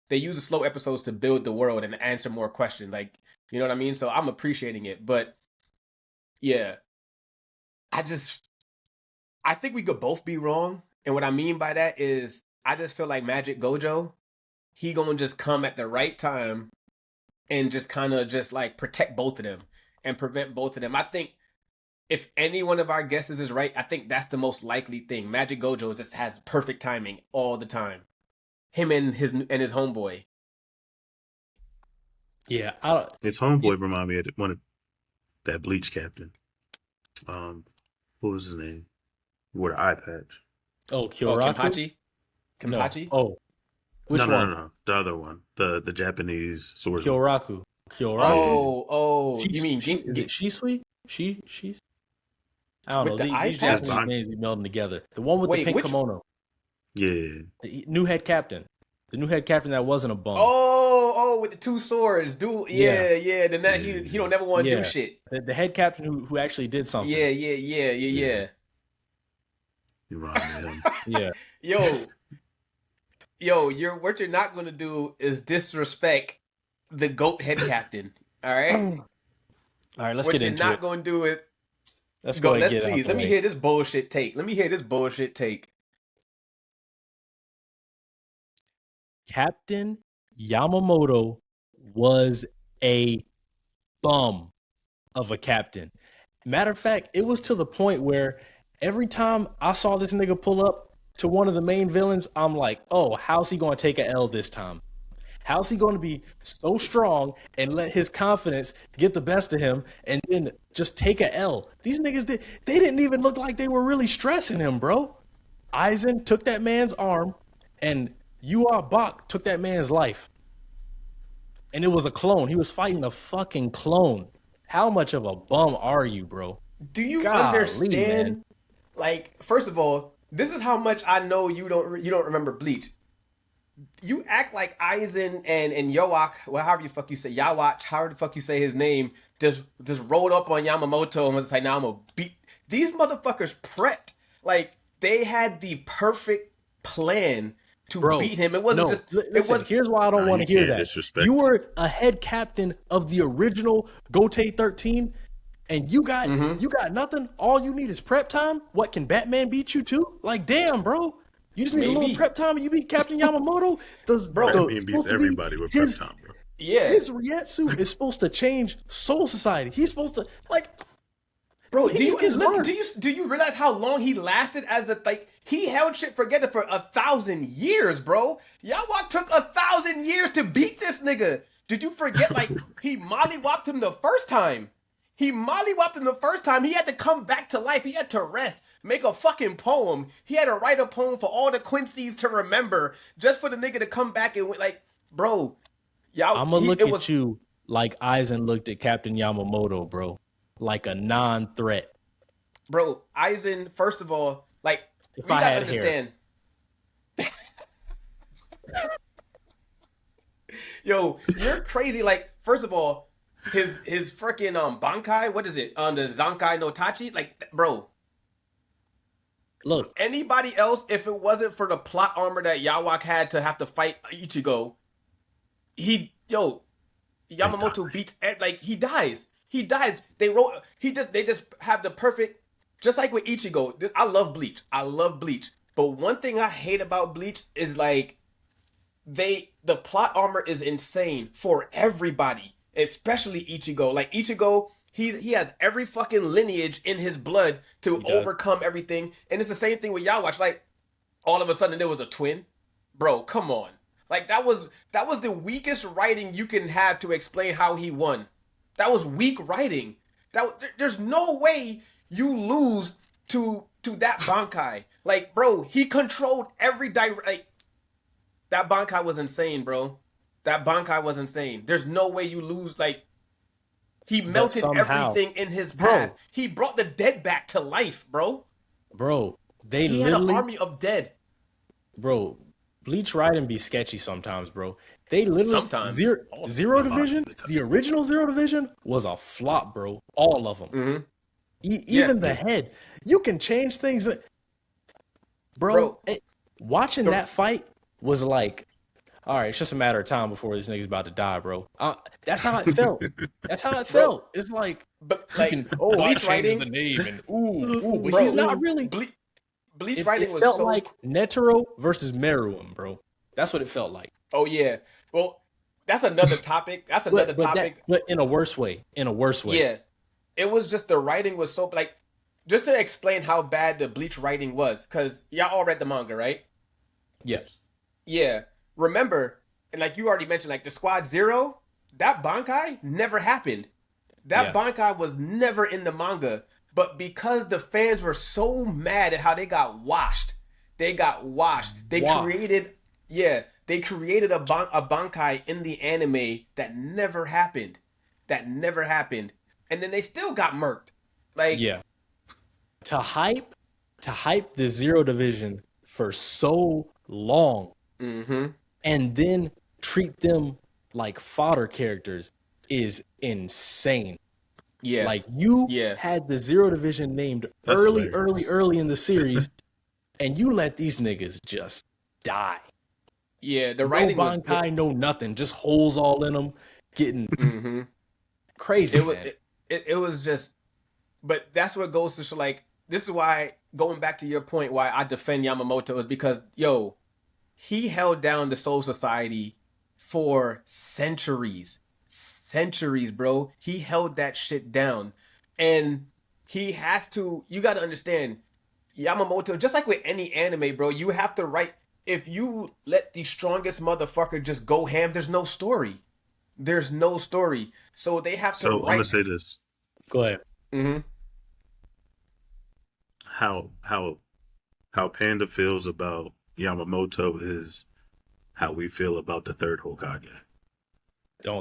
[SPEAKER 1] they use the slow episodes to build the world and answer more questions, like, you know what I mean? So I'm appreciating it, but yeah, I think we could both be wrong, and what I mean by that is I just feel like Magic Gojo, he gonna just come at the right time and just kind of just like protect both of them and prevent both of them. I think if any one of our guesses is right, I think that's the most likely thing. Magic Gojo just has perfect timing all the time. Him and his homeboy.
[SPEAKER 2] Yeah,
[SPEAKER 3] his homeboy remind me of one of that Bleach captain. What was his name? He wore the eye patch.
[SPEAKER 2] Oh, Kyoraku?
[SPEAKER 1] Kenpachi?
[SPEAKER 2] No. Which one?
[SPEAKER 3] No. The other one. The Japanese swordsman.
[SPEAKER 2] Kyoraku.
[SPEAKER 1] Oh. You mean
[SPEAKER 2] is it Shisui? She's. I don't
[SPEAKER 1] with
[SPEAKER 2] know. These Japanese names be melding together. The one with the pink kimono.
[SPEAKER 3] Yeah.
[SPEAKER 2] The new head captain. The new head captain that wasn't a bum.
[SPEAKER 1] Oh, with the two swords, dude. Yeah. Then that he don't never want to do shit.
[SPEAKER 2] The head captain who actually did something.
[SPEAKER 1] Yeah.
[SPEAKER 3] You remind me of him.
[SPEAKER 1] Yeah. Yo, what you're not gonna do is disrespect the GOAT head captain. All right.
[SPEAKER 2] All right. Let's get into it.
[SPEAKER 1] What you're not gonna do is
[SPEAKER 2] let's go.
[SPEAKER 1] Let me hear this bullshit take.
[SPEAKER 2] Captain Yamamoto was a bum of a captain. Matter of fact, it was to the point where every time I saw this nigga pull up to one of the main villains, I'm like, oh, how's he going to take a L this time? How's he going to be so strong and let his confidence get the best of him and then just take a L? These niggas, they didn't even look like they were really stressing him, bro. Aizen took that man's arm and Yua Bak took that man's life. And it was a clone. He was fighting a fucking clone. How much of a bum are you, bro?
[SPEAKER 1] Do you understand? Man. Like, first of all, this is how much I know you don't remember Bleach. You act like Aizen and Yoak, well, however the fuck you say, Yawach, however the fuck you say his name, just rolled up on Yamamoto and was like, now I'm gonna beat these motherfuckers. Prepped, like they had the perfect plan to beat him. It wasn't just.
[SPEAKER 2] Listen, here's why I don't want to hear that. You were a head captain of the original Gotei 13, and you got nothing. All you need is prep time. What, can Batman beat you too? Like, damn, bro. You just need a little prep time and you beat Captain Yamamoto.
[SPEAKER 3] Batman beats everybody with prep time, bro.
[SPEAKER 1] Yeah,
[SPEAKER 2] His Rietsu is supposed to change Soul Society. He's supposed to
[SPEAKER 1] bro.
[SPEAKER 2] He is smart.
[SPEAKER 1] Do you realize how long he lasted as the he held shit together for 1,000 years, bro? Yawak took 1,000 years to beat this nigga. Did you forget? Like he mollywopped him the first time. He had to come back to life. He had to rest, make a fucking poem. He had to write a poem for all the Quincy's to remember, just for the nigga to come back and like, bro.
[SPEAKER 2] I'm gonna look at you like Aizen looked at Captain Yamamoto, bro, like a non-threat.
[SPEAKER 1] Bro, Aizen, first of all, like,
[SPEAKER 2] If
[SPEAKER 1] we
[SPEAKER 2] I
[SPEAKER 1] gotta
[SPEAKER 2] had
[SPEAKER 1] understand. Yo, you're crazy. Like, first of all, his freaking Bankai, what is it? The Zankai no Tachi? Like, bro.
[SPEAKER 2] Look,
[SPEAKER 1] Anybody else, if it wasn't for the plot armor that Yawak had to have to fight Ichigo, Yamamoto beats, like, he dies. They just have the perfect, just like with Ichigo. I love Bleach. But one thing I hate about Bleach is like, the plot armor is insane for everybody, especially Ichigo. Like Ichigo, he has every fucking lineage in his blood to overcome everything. And it's the same thing with Yawatch. Like, all of a sudden there was a twin. Bro, come on. Like that was the weakest writing you can have to explain how he won. That was weak writing. There's no way you lose to that Bankai. Like, bro, he controlled every like, that Bankai was insane, bro. That Bankai was insane. There's no way you lose. Like, he melted everything in his path. He brought the dead back to life, bro.
[SPEAKER 2] Bro,
[SPEAKER 1] he had an army of dead.
[SPEAKER 2] Bro, Bleach writing be sketchy sometimes, bro. They literally
[SPEAKER 1] sometimes
[SPEAKER 2] Zero Division, the original Zero Division was a flop, bro. All of them.
[SPEAKER 1] Mm-hmm.
[SPEAKER 2] Even the head. You can change things. Bro, watching that fight was like, all right, it's just a matter of time before this nigga's about to die, bro. That's how it felt. Bro, it's like,
[SPEAKER 1] but like,
[SPEAKER 2] Bleach writing the name and but bro, he's not really.
[SPEAKER 1] Bleach writing was
[SPEAKER 2] felt like Netero versus Meruem, bro. That's what it felt like.
[SPEAKER 1] Oh yeah. Well, that's another topic.
[SPEAKER 2] But in a worse way.
[SPEAKER 1] Yeah. It was just the writing was so like, just to explain how bad the Bleach writing was, because y'all all read the manga, right?
[SPEAKER 2] Yeah.
[SPEAKER 1] Yeah. Remember, and like you already mentioned, like the Squad Zero, that Bankai never happened. That Bankai was never in the manga. But because the fans were so mad at how they got washed. They created a Bankai in the anime that never happened. And then they still got murked. Like,
[SPEAKER 2] yeah. To hype the Zero Division for so long, and then treat them like fodder characters is insane.
[SPEAKER 1] Yeah,
[SPEAKER 2] like you had the Zero Division named early in the series, and you let these niggas just die.
[SPEAKER 1] Yeah, the writing
[SPEAKER 2] was Bankai, no nothing, just holes all in them, getting crazy.
[SPEAKER 1] It was just, but that's what goes to show. Like, this is why, going back to your point, why I defend Yamamoto is because he held down the Soul Society for centuries, bro. He held that shit down, and he has to. You got to understand, Yamamoto. Just like with any anime, bro, you have to write. If you let the strongest motherfucker just go ham, there's no story. So they have to.
[SPEAKER 3] So I'm gonna say this.
[SPEAKER 2] Go ahead.
[SPEAKER 1] Mm-hmm.
[SPEAKER 3] How Panda feels about Yamamoto is how we feel about the third Hokage.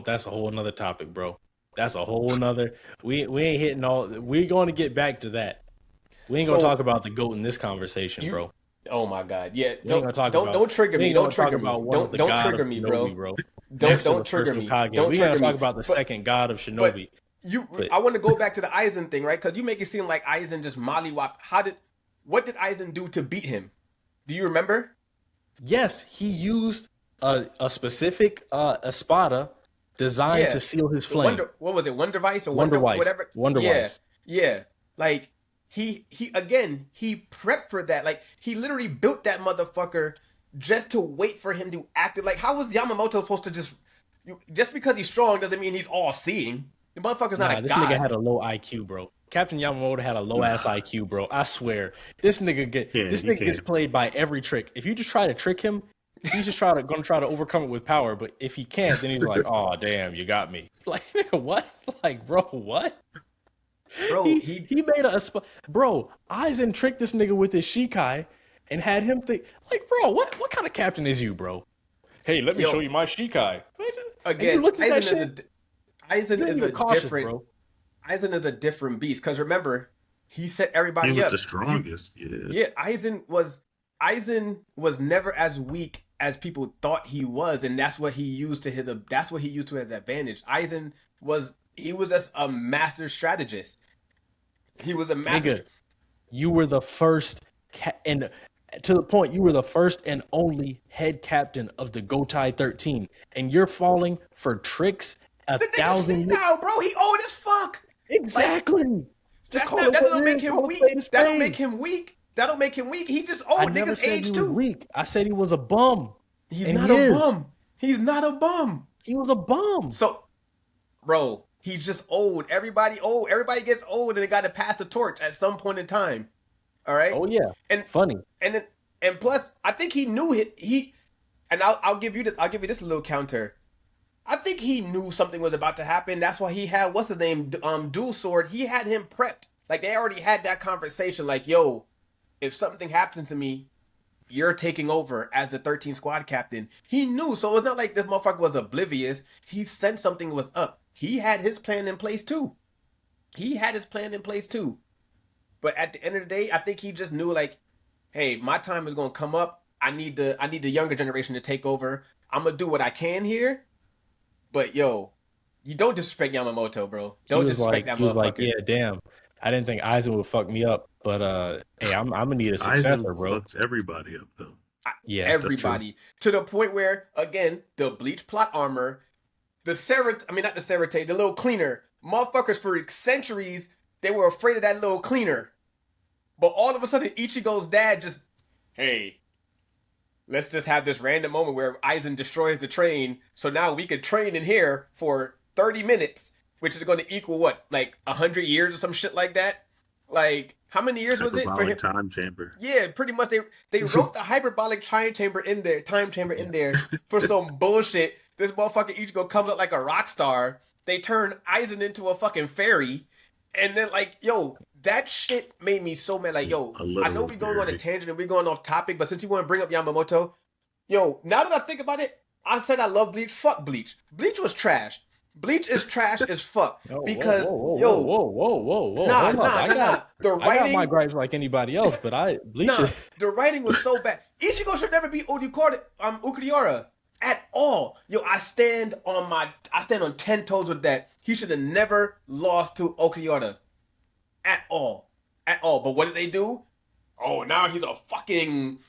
[SPEAKER 2] That's a whole nother topic, bro. That's a whole nother. We ain't hitting all. We're going to get back to that. We ain't gonna talk about the GOAT in this conversation, bro.
[SPEAKER 1] Oh my God! Yeah,
[SPEAKER 2] don't
[SPEAKER 1] trigger me. Don't trigger me. Don't trigger me, bro. Don't trigger me.
[SPEAKER 2] We're gonna talk about the second god of Shinobi.
[SPEAKER 1] I want to go back to the Aizen thing, right? Because you make it seem like Aizen just mollywopped. What did Aizen do to beat him? Do you remember?
[SPEAKER 2] Yes, he used a specific espada designed to seal his flame.
[SPEAKER 1] What was it? Wonder Vice or
[SPEAKER 2] Wonder Vice?
[SPEAKER 1] Whatever.
[SPEAKER 2] Wonder Vice.
[SPEAKER 1] Yeah. Like he prepped for that. Like he literally built that motherfucker just to wait for him to act. Like how was Yamamoto supposed to just just because he's strong doesn't mean he's all seeing. The motherfucker's not a
[SPEAKER 2] this
[SPEAKER 1] god.
[SPEAKER 2] nigga had a low IQ, bro. Captain Yamamoto had a low ass IQ, bro. I swear. This nigga gets played by every trick. If you just try to trick him, he's just gonna try to overcome it with power. But if he can't, then he's like, "Oh damn, you got me." Like, nigga, what? Like, bro, what?
[SPEAKER 1] Bro,
[SPEAKER 2] he made bro. Aizen tricked this nigga with his Shikai and had him think, like, bro, what kind of captain is you, bro? Hey, let me show you my Shikai.
[SPEAKER 1] Again, Aizen is a different beast. Because remember, he set everybody up.
[SPEAKER 3] He was the strongest.
[SPEAKER 1] Yeah, Aizen was never as weak as people thought he was, and that's what he used to his advantage. Aizen was just a master strategist. He was a master.
[SPEAKER 2] Nigga, you were the first and to the point, you were the first and only head captain of the Gotai 13, and you're falling for tricks 1,000
[SPEAKER 1] now, bro. He old as fuck.
[SPEAKER 2] Exactly.
[SPEAKER 1] Like, that don't make him weak. That don't make him weak. That don't make him weak. He just old.
[SPEAKER 2] I never said he was weak. I said he was a bum.
[SPEAKER 1] He's not a bum. He's not a bum.
[SPEAKER 2] He was a bum.
[SPEAKER 1] So, bro, he's just old. Everybody old. Everybody gets old, and they got to pass the torch at some point in time. All right.
[SPEAKER 2] Oh yeah.
[SPEAKER 1] And
[SPEAKER 2] funny.
[SPEAKER 1] And plus, I think he knew he. And I'll give you this. I'll give you this little counter. I think he knew something was about to happen. That's why he had what's the name? Dual Sword. He had him prepped. Like they already had that conversation. Like, yo, if something happens to me, you're taking over as the 13 squad captain. He knew, so it's not like this motherfucker was oblivious. He sensed something was up. He had his plan in place too. But at the end of the day, I think he just knew, like, hey, my time is gonna come up. I need the younger generation to take over. I'm gonna do what I can here. But yo, you don't disrespect Yamamoto, bro. Don't disrespect that motherfucker. He was like,
[SPEAKER 2] yeah, damn. I didn't think Aizen would fuck me up, but hey, I'm gonna need a successor, bro.
[SPEAKER 3] Fucks everybody up though.
[SPEAKER 1] Yeah, everybody, to the point where, again, the bleach plot armor, the little cleaner, motherfuckers for centuries they were afraid of that little cleaner, but all of a sudden Ichigo's dad just, hey, let's just have this random moment where Aizen destroys the train, so now we could train in here for 30 minutes, which is going to equal what, like 100 years or some shit like that. Like, how many years was it for him?
[SPEAKER 3] Time chamber.
[SPEAKER 1] Yeah, pretty much. They wrote the hyperbolic time chamber in there for some bullshit. This motherfucking Ichigo comes up like a rock star. They turn Aizen into a fucking fairy, and then like, yo, that shit made me so mad. Like, yo, I know we're going on a tangent and we're going off topic, but since you want to bring up Yamamoto, yo, now that I think about it, I said I love Bleach. Fuck Bleach. Bleach was trash. Bleach is trash as fuck because
[SPEAKER 2] whoa.
[SPEAKER 1] Nah. The writing,
[SPEAKER 2] I got my gripes like anybody else, but
[SPEAKER 1] the writing was so bad. Ichigo should never be Ukuriora at all. Yo, I stand on 10 toes with that. He should have never lost to Ukuriora at all. But what did they do? Oh, now he's a fucking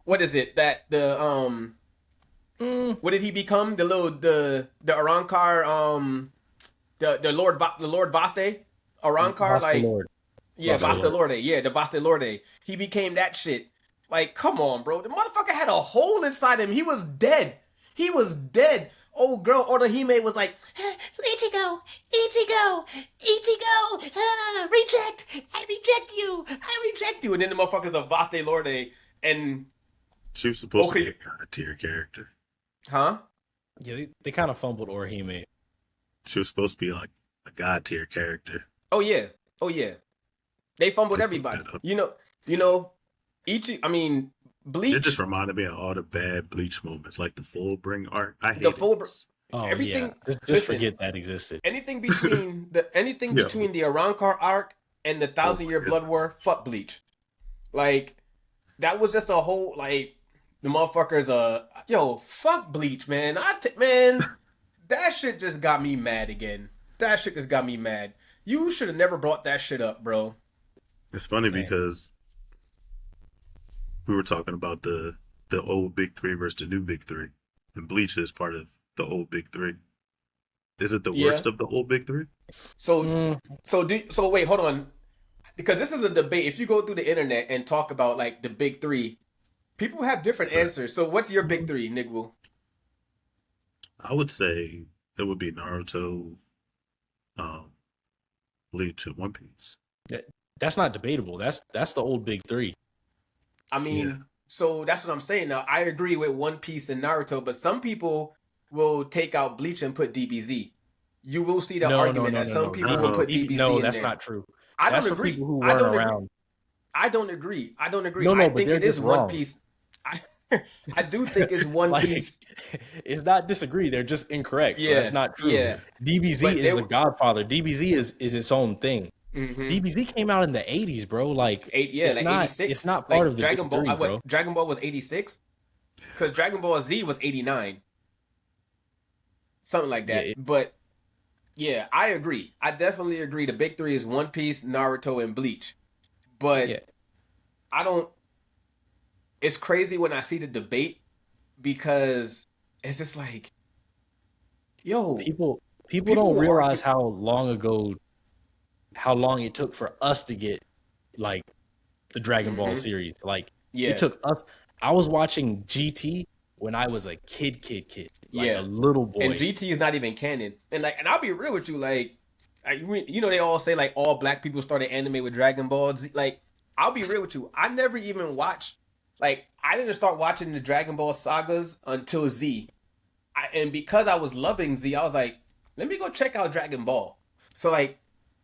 [SPEAKER 1] what is it that what did he become? The Arankar, the Lord Vaste? Arankar, like, Lord. Yeah, Vaste Lorde. Yeah, the Vaste Lorde. He became that shit. Like, come on, bro. The motherfucker had a hole inside him. He was dead. Old girl Orihime was like, Ichigo, reject. I reject you. And then the motherfucker's a Vaste Lorde. And
[SPEAKER 3] she was supposed to be a god tier character.
[SPEAKER 1] Huh?
[SPEAKER 2] Yeah, they kind of fumbled Orihime.
[SPEAKER 3] She was supposed to be like a god tier character.
[SPEAKER 1] Oh yeah. They fumbled everybody. You know, Bleach.
[SPEAKER 3] It just reminded me of all the bad Bleach moments, like the Fullbring arc. I hate it.
[SPEAKER 2] Oh, everything. Yeah. Just forget that existed.
[SPEAKER 1] Anything between the Arankar arc and the 1,000-Year Blood War, fuck Bleach. Like, that was just a whole, like, the motherfuckers, fuck Bleach, man. That shit just got me mad again. You should have never brought that shit up, bro.
[SPEAKER 3] It's funny because we were talking about the old Big Three versus the new Big Three, and Bleach is part of the old Big Three. Is it the worst of the old Big Three?
[SPEAKER 1] So wait, hold on, because this is a debate. If you go through the internet and talk about like the Big Three, people have different answers. So what's your Big Three, Nigwu?
[SPEAKER 3] I would say it would be Naruto, um, Bleach, and One Piece.
[SPEAKER 2] That's not debatable. That's the old big three.
[SPEAKER 1] I mean, so that's what I'm saying. Now, I agree with One Piece and Naruto, but some people will take out Bleach and put DBZ. You will see the argument that some people will put DBZ
[SPEAKER 2] No,
[SPEAKER 1] in
[SPEAKER 2] that's
[SPEAKER 1] there.
[SPEAKER 2] not true.
[SPEAKER 1] I
[SPEAKER 2] That's
[SPEAKER 1] don't
[SPEAKER 2] for
[SPEAKER 1] agree.
[SPEAKER 2] people who
[SPEAKER 1] I
[SPEAKER 2] weren't
[SPEAKER 1] don't
[SPEAKER 2] around.
[SPEAKER 1] agree. I don't agree. I don't agree.
[SPEAKER 2] No,
[SPEAKER 1] I
[SPEAKER 2] but
[SPEAKER 1] think
[SPEAKER 2] they're
[SPEAKER 1] it is
[SPEAKER 2] just
[SPEAKER 1] One
[SPEAKER 2] wrong.
[SPEAKER 1] Piece. I do think it's One
[SPEAKER 2] Like,
[SPEAKER 1] Piece.
[SPEAKER 2] it's not disagree. They're just incorrect. So
[SPEAKER 1] Yeah,
[SPEAKER 2] that's not true.
[SPEAKER 1] yeah.
[SPEAKER 2] DBZ
[SPEAKER 1] But
[SPEAKER 2] is the godfather. DBZ is its own thing.
[SPEAKER 1] Mhm.
[SPEAKER 2] DBZ came out in the 80s, bro. Like,
[SPEAKER 1] Like 86.
[SPEAKER 2] It's not part of the
[SPEAKER 1] Dragon
[SPEAKER 2] big
[SPEAKER 1] Ball.
[SPEAKER 2] three, bro.
[SPEAKER 1] Dragon Ball was 86? Because Dragon Ball Z was 89. Something like that.
[SPEAKER 2] Yeah,
[SPEAKER 1] But yeah, I agree. I definitely agree. The big three is One Piece, Naruto, and Bleach. But
[SPEAKER 2] Yeah.
[SPEAKER 1] I don't. It's crazy when I see the debate because it's just like, yo,
[SPEAKER 2] People
[SPEAKER 1] People
[SPEAKER 2] don't
[SPEAKER 1] will
[SPEAKER 2] realize
[SPEAKER 1] argue-
[SPEAKER 2] how long it took for us to get like the Dragon Ball
[SPEAKER 1] Mhm.
[SPEAKER 2] series. Like,
[SPEAKER 1] yeah,
[SPEAKER 2] it took us. I was watching GT when I was a kid, like
[SPEAKER 1] Yeah.
[SPEAKER 2] a little boy.
[SPEAKER 1] and GT is not even canon. And I'll be real with you, you know, they all say like all black people started anime with Dragon Ball Z. Like, I'll be real with you, I never even watched. Like, I didn't start watching the Dragon Ball sagas until Z. And because I was loving Z, I was like, let me go check out Dragon Ball. So like,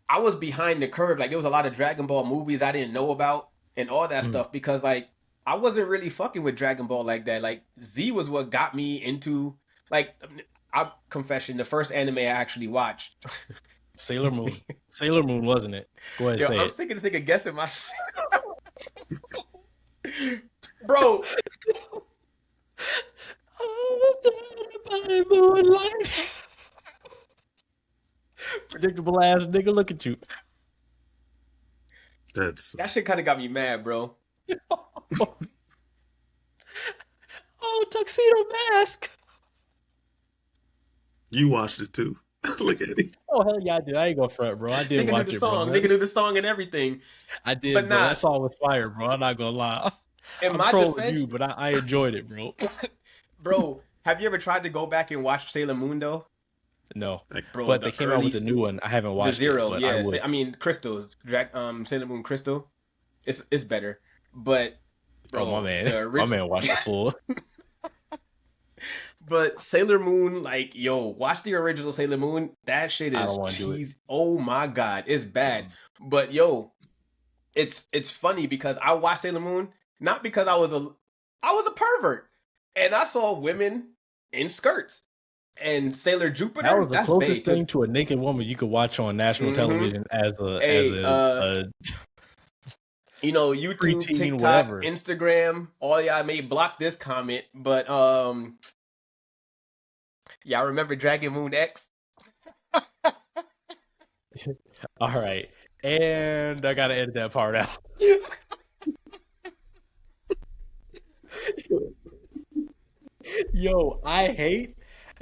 [SPEAKER 1] I was behind the curve. Like, there was a lot of Dragon Ball movies I didn't know about and all that stuff because like I wasn't really fucking with Dragon Ball like that. Like, Z was what got me into, like, I confession, the first anime I actually watched.
[SPEAKER 2] Sailor Moon. Sailor Moon, wasn't it? Go ahead,
[SPEAKER 1] Yo,
[SPEAKER 2] say
[SPEAKER 1] I'm
[SPEAKER 2] it.
[SPEAKER 1] sick of this nigga guessing my shit. Bro,
[SPEAKER 2] Predictable ass nigga, look at you.
[SPEAKER 3] That's
[SPEAKER 1] that shit kind of got me mad, bro.
[SPEAKER 2] Oh, tuxedo mask.
[SPEAKER 3] you watched it too. Look at it.
[SPEAKER 2] Oh, hell yeah, I did. I ain't gonna front, bro. I did
[SPEAKER 1] Nigga
[SPEAKER 2] watch
[SPEAKER 1] knew the
[SPEAKER 2] it,
[SPEAKER 1] song.
[SPEAKER 2] bro.
[SPEAKER 1] Nigga knew the song and everything.
[SPEAKER 2] I did,
[SPEAKER 1] but
[SPEAKER 2] bro.
[SPEAKER 1] nah.
[SPEAKER 2] That song was fire, bro. I'm not gonna lie.
[SPEAKER 1] In
[SPEAKER 2] I'm
[SPEAKER 1] my
[SPEAKER 2] trolling
[SPEAKER 1] defense,
[SPEAKER 2] you, but I enjoyed it, bro.
[SPEAKER 1] bro, have you ever tried to go back and watch Sailor Moon though?
[SPEAKER 2] No,
[SPEAKER 1] Bro,
[SPEAKER 2] but
[SPEAKER 1] the
[SPEAKER 2] they came out with a
[SPEAKER 1] early
[SPEAKER 2] new one. I haven't
[SPEAKER 1] The
[SPEAKER 2] watched
[SPEAKER 1] Zero,
[SPEAKER 2] it, but
[SPEAKER 1] yeah.
[SPEAKER 2] I would.
[SPEAKER 1] I mean, Crystals, Sailor Moon Crystal. It's better, but bro,
[SPEAKER 2] Bro, my
[SPEAKER 1] the
[SPEAKER 2] man watched the full.
[SPEAKER 1] But Sailor Moon, like, yo, watch the original Sailor Moon. That shit
[SPEAKER 2] I
[SPEAKER 1] is
[SPEAKER 2] don't wanna do it.
[SPEAKER 1] cheese. Oh my god, it's bad. But yo, it's funny because I watched Sailor Moon not because I was a pervert, and I saw women in skirts and Sailor Jupiter.
[SPEAKER 2] That was the
[SPEAKER 1] that's
[SPEAKER 2] closest
[SPEAKER 1] bae.
[SPEAKER 2] thing to a naked woman you could watch on national
[SPEAKER 1] Mhm.
[SPEAKER 2] television as
[SPEAKER 1] Hey,
[SPEAKER 2] a
[SPEAKER 1] You know, YouTube,
[SPEAKER 2] preteen,
[SPEAKER 1] TikTok,
[SPEAKER 2] whatever.
[SPEAKER 1] Instagram, all y'all may block this comment, but y'all remember Dragon Moon X?
[SPEAKER 2] All right, and I gotta edit that part out.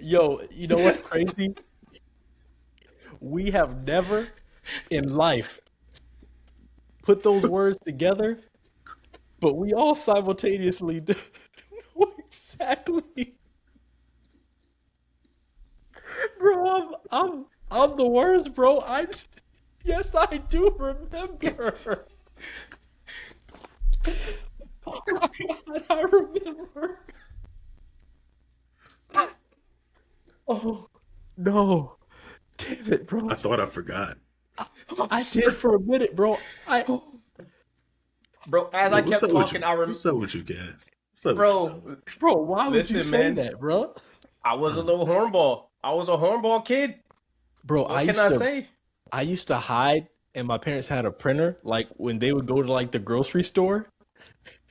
[SPEAKER 2] Yo, you know what's crazy? We have never in life put those words together, but we all simultaneously know exactly. Bro, I'm the worst, bro. Yes, I do remember. Oh my god, I remember. Oh no, damn it, bro.
[SPEAKER 3] I thought I forgot.
[SPEAKER 2] I did for a minute, bro.
[SPEAKER 1] Bro, as I kept talking, I
[SPEAKER 3] What's up with you guys? What's up
[SPEAKER 1] Bro,
[SPEAKER 3] with you, dog?
[SPEAKER 2] Bro, why would you
[SPEAKER 1] Listen,
[SPEAKER 2] say
[SPEAKER 1] man.
[SPEAKER 2] that, bro?
[SPEAKER 1] I was a little hornball. I was a hornball kid.
[SPEAKER 2] Bro,
[SPEAKER 1] What can I say?
[SPEAKER 2] I used to hide, and my parents had a printer. Like when they would go to like the grocery store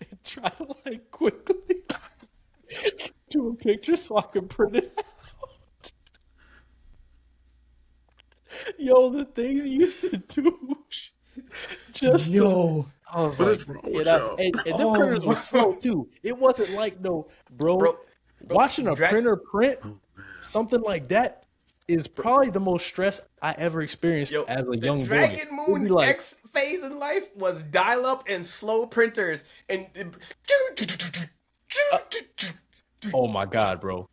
[SPEAKER 2] and try to like quickly do a picture so I could print it out. Yo, the things you used to do. Just
[SPEAKER 1] Yo.
[SPEAKER 2] I was
[SPEAKER 3] What
[SPEAKER 2] like,
[SPEAKER 3] is wrong
[SPEAKER 2] you
[SPEAKER 3] with
[SPEAKER 2] know,
[SPEAKER 3] y'all?
[SPEAKER 2] and them printers were slow too. It wasn't like no, bro. Watching a printer print something like that is probably the most stress I ever experienced as a young boy.
[SPEAKER 1] Dragon
[SPEAKER 2] It'd
[SPEAKER 1] Moon
[SPEAKER 2] be like,
[SPEAKER 1] X phase in life was dial up and slow printers and
[SPEAKER 2] oh my god, bro.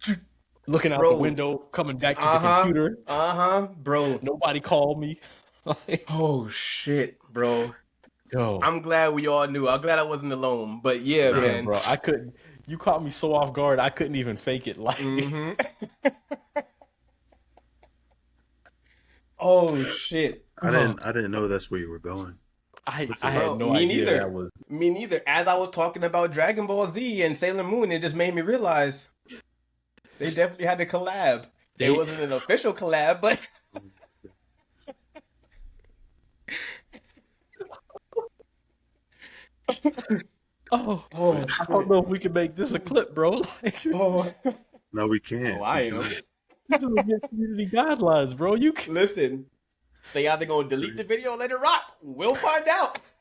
[SPEAKER 2] looking out the
[SPEAKER 1] Bro.
[SPEAKER 2] window, coming back to the computer.
[SPEAKER 1] Bro.
[SPEAKER 2] Nobody called me.
[SPEAKER 1] Oh shit, bro.
[SPEAKER 2] Yo,
[SPEAKER 1] I'm glad we all knew. I'm glad I wasn't alone. But yeah, man.
[SPEAKER 2] bro, I couldn't. You caught me so off guard. I couldn't even fake it. Like,
[SPEAKER 1] Oh shit.
[SPEAKER 3] I didn't know that's where you were going.
[SPEAKER 2] I
[SPEAKER 1] Bro,
[SPEAKER 2] had no
[SPEAKER 1] me
[SPEAKER 2] idea
[SPEAKER 1] neither.
[SPEAKER 2] that was.
[SPEAKER 1] Me neither. As I was talking about Dragon Ball Z and Sailor Moon, it just made me realize they definitely had to collab. It wasn't an official collab, but
[SPEAKER 2] Oh, I don't know if we can make this a clip, bro. Like,
[SPEAKER 3] No, we can't.
[SPEAKER 1] I
[SPEAKER 3] We
[SPEAKER 1] am.
[SPEAKER 3] can't.
[SPEAKER 2] this is against community guidelines, bro. You can.
[SPEAKER 1] Listen, they either gonna delete the video or let it rock. We'll find out.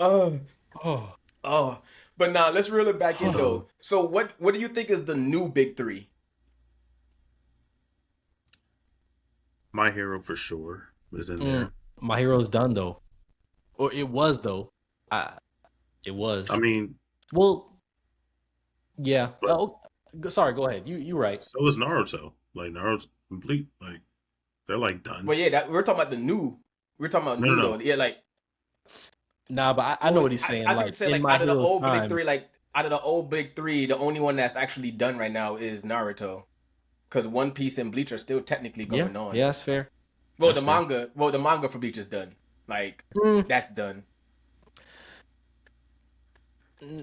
[SPEAKER 2] Oh,
[SPEAKER 1] But nah, let's reel it back in though. So what do you think is the new big three?
[SPEAKER 3] My Hero for sure was in there.
[SPEAKER 2] My Hero's done though, or it was though. It was.
[SPEAKER 3] I mean,
[SPEAKER 2] well, yeah.
[SPEAKER 3] But-
[SPEAKER 2] Sorry. Go ahead. You right.
[SPEAKER 3] so was Naruto. Like Naruto's complete. Like they're like done.
[SPEAKER 1] Well, yeah, we're talking about the new. We're talking about new
[SPEAKER 3] No.
[SPEAKER 1] though. Yeah, like
[SPEAKER 2] Nah, but I know what he's saying.
[SPEAKER 1] I
[SPEAKER 2] like,
[SPEAKER 1] say,
[SPEAKER 2] in My
[SPEAKER 1] out of the
[SPEAKER 2] Hero's
[SPEAKER 1] old
[SPEAKER 2] time,
[SPEAKER 1] big three, like out of the old big three, the only one that's actually done right now is Naruto, because One Piece and Bleach are still technically going on.
[SPEAKER 2] Yeah, that's fair.
[SPEAKER 1] Well,
[SPEAKER 2] that's
[SPEAKER 1] the
[SPEAKER 2] fair.
[SPEAKER 1] manga for Bleach is done. Like
[SPEAKER 2] Mm,
[SPEAKER 1] that's done.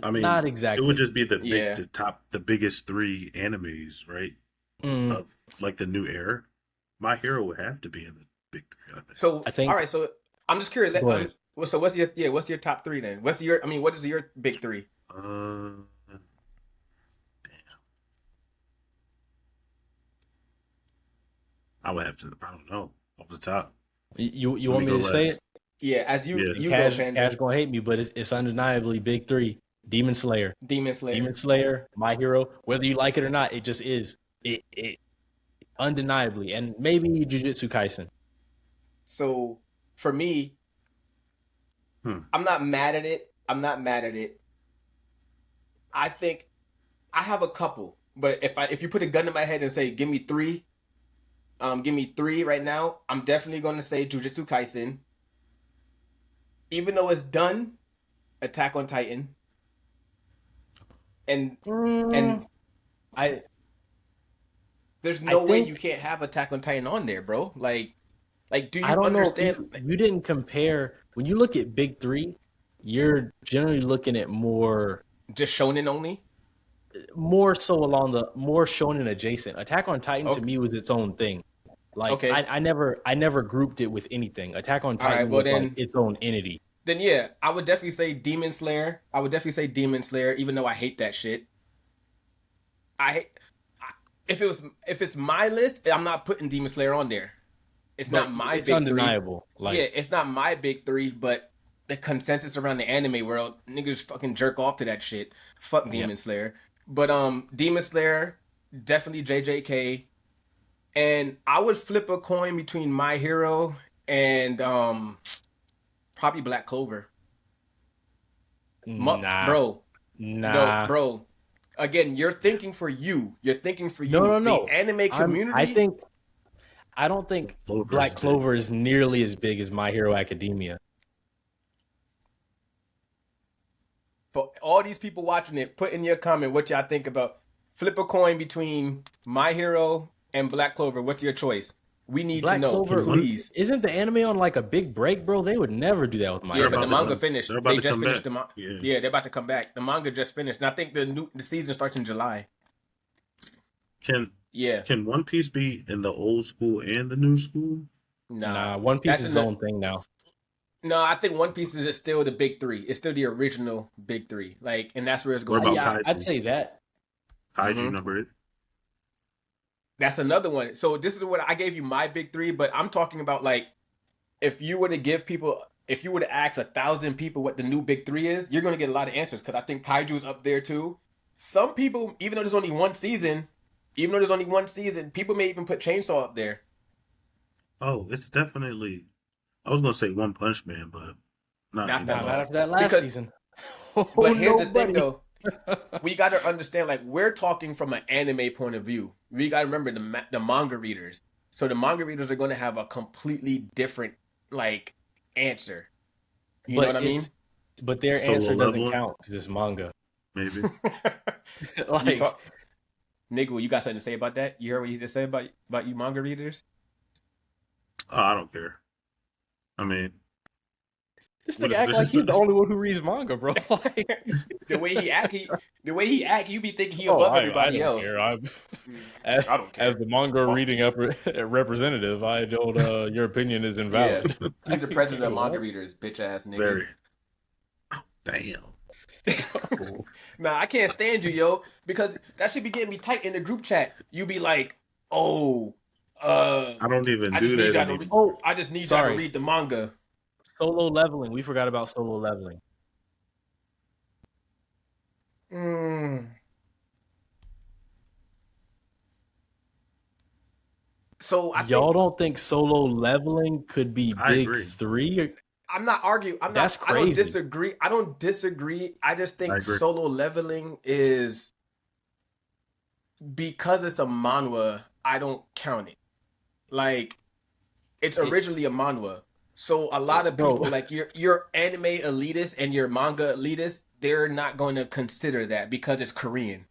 [SPEAKER 3] I mean,
[SPEAKER 2] not exactly.
[SPEAKER 3] it would just be
[SPEAKER 1] Yeah.
[SPEAKER 3] the biggest three animes, right?
[SPEAKER 2] Mm,
[SPEAKER 3] Of like the new era. My Hero would have to be in the big three. I think.
[SPEAKER 1] So
[SPEAKER 2] I think-
[SPEAKER 1] all right. So I'm just curious.
[SPEAKER 2] Go ahead.
[SPEAKER 1] So what's your top three then? What is your big three?
[SPEAKER 3] Damn. I would have to. I don't know off the top.
[SPEAKER 2] you
[SPEAKER 3] Let
[SPEAKER 2] want
[SPEAKER 3] me
[SPEAKER 2] me
[SPEAKER 3] go
[SPEAKER 2] to say
[SPEAKER 3] last.
[SPEAKER 2] it?
[SPEAKER 1] Yeah, as you
[SPEAKER 3] Yeah.
[SPEAKER 1] you
[SPEAKER 2] Cash,
[SPEAKER 1] go, Panda.
[SPEAKER 2] Cash gonna hate me, but it's undeniably big three. Demon Slayer.
[SPEAKER 1] Demon Slayer.
[SPEAKER 2] Demon Slayer, My Hero, whether you like it or not, it just is. It undeniably, and maybe Jujutsu Kaisen.
[SPEAKER 1] So for me, I'm not mad at it. I think I have a couple, but if you put a gun to my head and say give me three right now, I'm definitely going to say Jujutsu Kaisen. Even though it's done, Attack on Titan. And
[SPEAKER 2] I
[SPEAKER 1] there's no way
[SPEAKER 2] think-
[SPEAKER 1] you can't have Attack on Titan on there, bro. Like do you
[SPEAKER 2] I don't
[SPEAKER 1] understand?
[SPEAKER 2] know. You didn't compare when you look at big three. You're generally looking at more
[SPEAKER 1] Just shonen only?
[SPEAKER 2] so along the more shonen adjacent. Attack on Titan to me was its own thing. Like
[SPEAKER 1] Okay.
[SPEAKER 2] I never grouped it with anything. Attack on Titan
[SPEAKER 1] right, well
[SPEAKER 2] was
[SPEAKER 1] then-
[SPEAKER 2] like its own entity.
[SPEAKER 1] Then yeah, I would definitely say Demon Slayer. Even though I hate that shit. If it's my list, I'm not putting Demon Slayer on there. It's not my
[SPEAKER 2] It's
[SPEAKER 1] big
[SPEAKER 2] undeniable.
[SPEAKER 1] three.
[SPEAKER 2] Like
[SPEAKER 1] Yeah, it's not my big three, but the consensus around the anime world, niggas fucking jerk off to that shit. Fuck Demon Slayer. But Demon Slayer, definitely JJK. And I would flip a coin between My Hero and probably Black Clover.
[SPEAKER 2] nah,
[SPEAKER 1] Bro.
[SPEAKER 2] nah.
[SPEAKER 1] No, bro. Again, you're thinking for you.
[SPEAKER 2] No.
[SPEAKER 1] The anime community.
[SPEAKER 2] I don't think
[SPEAKER 3] Clover's
[SPEAKER 2] Black
[SPEAKER 3] big.
[SPEAKER 2] Clover is nearly as big as My Hero Academia.
[SPEAKER 1] For all these people watching it, put in your comment what y'all think about. Flip a coin between My Hero and Black Clover. What's your choice? We need
[SPEAKER 2] Black
[SPEAKER 1] to know,
[SPEAKER 2] Clover,
[SPEAKER 1] please.
[SPEAKER 2] isn't the anime on like a big break, bro? They would never do that with My
[SPEAKER 1] Yeah,
[SPEAKER 2] Hero.
[SPEAKER 1] but the
[SPEAKER 3] about to
[SPEAKER 1] manga
[SPEAKER 3] come-
[SPEAKER 1] finished.
[SPEAKER 3] they're about
[SPEAKER 1] They
[SPEAKER 3] to
[SPEAKER 1] just
[SPEAKER 3] come
[SPEAKER 1] finished
[SPEAKER 3] back.
[SPEAKER 1] the manga.
[SPEAKER 3] Yeah.
[SPEAKER 1] Yeah, they're about to come back. The manga just finished, and I think the season starts in July. Yeah,
[SPEAKER 3] Can One Piece be in the old school and the new school?
[SPEAKER 2] Nah, One Piece
[SPEAKER 1] That's
[SPEAKER 2] is its
[SPEAKER 1] in the-
[SPEAKER 2] own thing now.
[SPEAKER 1] No, I think One Piece is still the big three. It's still the original big three. Like, and that's where it's going.
[SPEAKER 3] What about
[SPEAKER 2] Yeah,
[SPEAKER 3] Kaiju?
[SPEAKER 2] I'd say that.
[SPEAKER 3] Kaiju number it.
[SPEAKER 1] That's another one. So this is what I gave you my big three, but I'm talking about like if you were to ask 1,000 people what the new big three is, you're gonna get a lot of answers because I think Kaiju's up there too. Some people, even though there's only one season, people may even put Chainsaw up there.
[SPEAKER 3] Oh, it's definitely. I was gonna say One Punch Man, but not
[SPEAKER 1] Not
[SPEAKER 3] anymore.
[SPEAKER 1] that
[SPEAKER 2] Not after that last
[SPEAKER 1] Because-
[SPEAKER 2] season.
[SPEAKER 1] But here's the thing
[SPEAKER 2] Nobody.
[SPEAKER 1] though. we got to understand, like, we're talking from an anime point of view. We got to remember the manga readers. So the manga readers are going to have a completely different, like, answer. You know what I mean?
[SPEAKER 2] But their
[SPEAKER 3] Solo
[SPEAKER 2] answer doesn't
[SPEAKER 3] leveling?
[SPEAKER 2] count because it's manga.
[SPEAKER 3] Maybe.
[SPEAKER 1] You
[SPEAKER 2] Like,
[SPEAKER 1] talk, Nigga, you got something to say about that? You heard what he just said about you manga readers?
[SPEAKER 3] Oh, I don't care. I mean,
[SPEAKER 2] this
[SPEAKER 3] what
[SPEAKER 2] nigga
[SPEAKER 3] is
[SPEAKER 2] act like
[SPEAKER 3] this?
[SPEAKER 2] he's the only one who reads manga, bro. Like,
[SPEAKER 1] The way he act, you be thinking he
[SPEAKER 2] oh,
[SPEAKER 1] above
[SPEAKER 2] I
[SPEAKER 1] everybody
[SPEAKER 2] don't
[SPEAKER 1] else.
[SPEAKER 2] care.
[SPEAKER 1] I don't care.
[SPEAKER 2] As the manga reading representative, I don't. Your opinion is
[SPEAKER 1] Yeah,
[SPEAKER 2] invalid.
[SPEAKER 1] he's the president of manga
[SPEAKER 2] What?
[SPEAKER 1] readers, bitch ass nigga.
[SPEAKER 3] very. Damn.
[SPEAKER 1] Nah, I can't stand you, yo, because that should be getting me tight in the group chat. You be like, oh,
[SPEAKER 3] I don't even
[SPEAKER 1] I
[SPEAKER 3] do
[SPEAKER 1] just need
[SPEAKER 3] that
[SPEAKER 1] y'all to
[SPEAKER 3] anymore.
[SPEAKER 1] I just need y'all
[SPEAKER 2] Sorry.
[SPEAKER 1] to read the manga.
[SPEAKER 2] Solo leveling. We forgot about solo leveling.
[SPEAKER 1] So
[SPEAKER 2] Y'all don't think solo leveling could be
[SPEAKER 3] I
[SPEAKER 2] big
[SPEAKER 3] agree.
[SPEAKER 2] 3?
[SPEAKER 1] I'm not arguing.
[SPEAKER 2] That's
[SPEAKER 1] I don't
[SPEAKER 2] crazy.
[SPEAKER 1] disagree. I don't disagree. I just
[SPEAKER 3] I
[SPEAKER 1] think
[SPEAKER 3] agree.
[SPEAKER 1] solo leveling is, because it's a manhwa, I don't count it. Like, it's originally a manhwa. So a lot of people,
[SPEAKER 2] Bro.
[SPEAKER 1] like your anime elitists and your manga elitists, they're not going to consider that because it's Korean.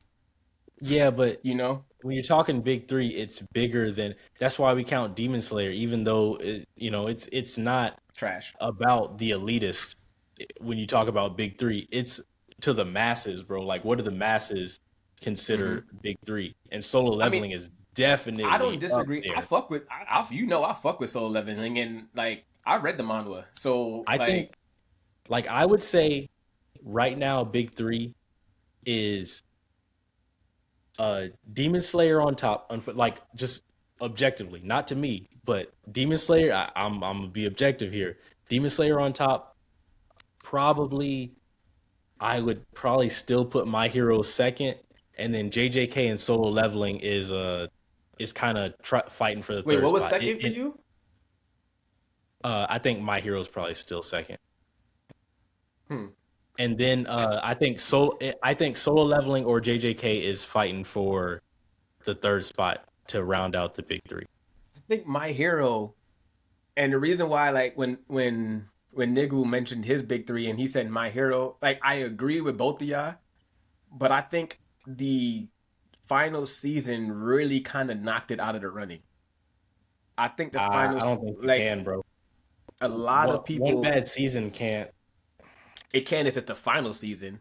[SPEAKER 2] Yeah, but
[SPEAKER 1] You know?
[SPEAKER 2] when you're talking big 3, it's bigger than. That's why we count Demon Slayer, even though it's not
[SPEAKER 1] Trash.
[SPEAKER 2] about the elitist. When you talk about big 3, it's to the masses, bro. Like, what do the masses consider big 3? And solo leveling is definitely.
[SPEAKER 1] I don't
[SPEAKER 2] up
[SPEAKER 1] disagree.
[SPEAKER 2] there.
[SPEAKER 1] I fuck with I fuck with solo leveling, and like I read the manhwa. So
[SPEAKER 2] I think, like, I would say right now, big 3 is Demon Slayer on top, like, just objectively, not to me, but Demon Slayer. I'm gonna be objective here. Demon Slayer on top. Probably, I would probably still put My Hero second, and then JJK and solo leveling is kind of fighting for the
[SPEAKER 1] wait,
[SPEAKER 2] third
[SPEAKER 1] what was
[SPEAKER 2] spot.
[SPEAKER 1] second for you?
[SPEAKER 2] I think My Hero is probably still second.
[SPEAKER 1] Hmm.
[SPEAKER 2] And then I think solo leveling or JJK is fighting for the third spot to round out the big 3.
[SPEAKER 1] I think My Hero, and the reason why, like, when Nigu mentioned his big 3 and he said My Hero, like, I agree with both of y'all, but I think the final season really kind of knocked it out of the running. I think the
[SPEAKER 2] I
[SPEAKER 1] final,
[SPEAKER 2] don't think you
[SPEAKER 1] like,
[SPEAKER 2] can, bro.
[SPEAKER 1] a lot of people,
[SPEAKER 2] One bad season can't.
[SPEAKER 1] it can if it's the final season.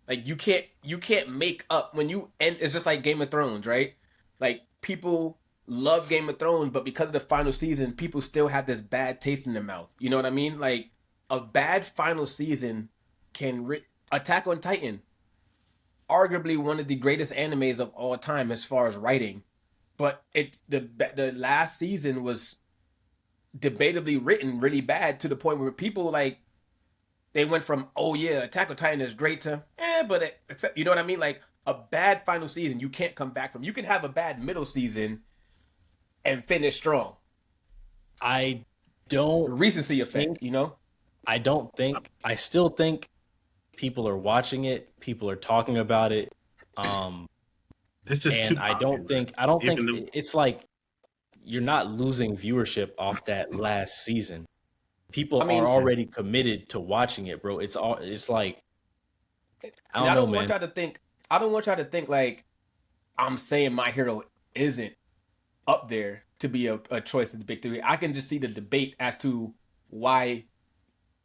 [SPEAKER 1] Like, you can't make up when you end. It's just like Game of Thrones, right? Like, people love Game of Thrones, but because of the final season, people still have this bad taste in their mouth. You know what I mean? Like, a bad final season can Attack on Titan, arguably one of the greatest animes of all time as far as writing, but the last season was debatably written really bad to the point where people, like, they went from, oh yeah, Attack on Titan is great to but except, you know what I mean? Like, a bad final season you can't come back from. You can have a bad middle season and finish strong.
[SPEAKER 2] I don't
[SPEAKER 1] Recency effect,
[SPEAKER 2] think,
[SPEAKER 1] you know?
[SPEAKER 2] I still think people are watching it, people are talking about it.
[SPEAKER 3] It's just
[SPEAKER 2] And
[SPEAKER 3] too
[SPEAKER 2] I don't
[SPEAKER 3] popular.
[SPEAKER 2] think it's like you're not losing viewership off that last season. People
[SPEAKER 1] I mean,
[SPEAKER 2] are already committed to watching it, bro. It's like, I don't know, man.
[SPEAKER 1] I don't want y'all to think like I'm saying My Hero isn't up there to be a choice in the big 3. I can just see the debate as to why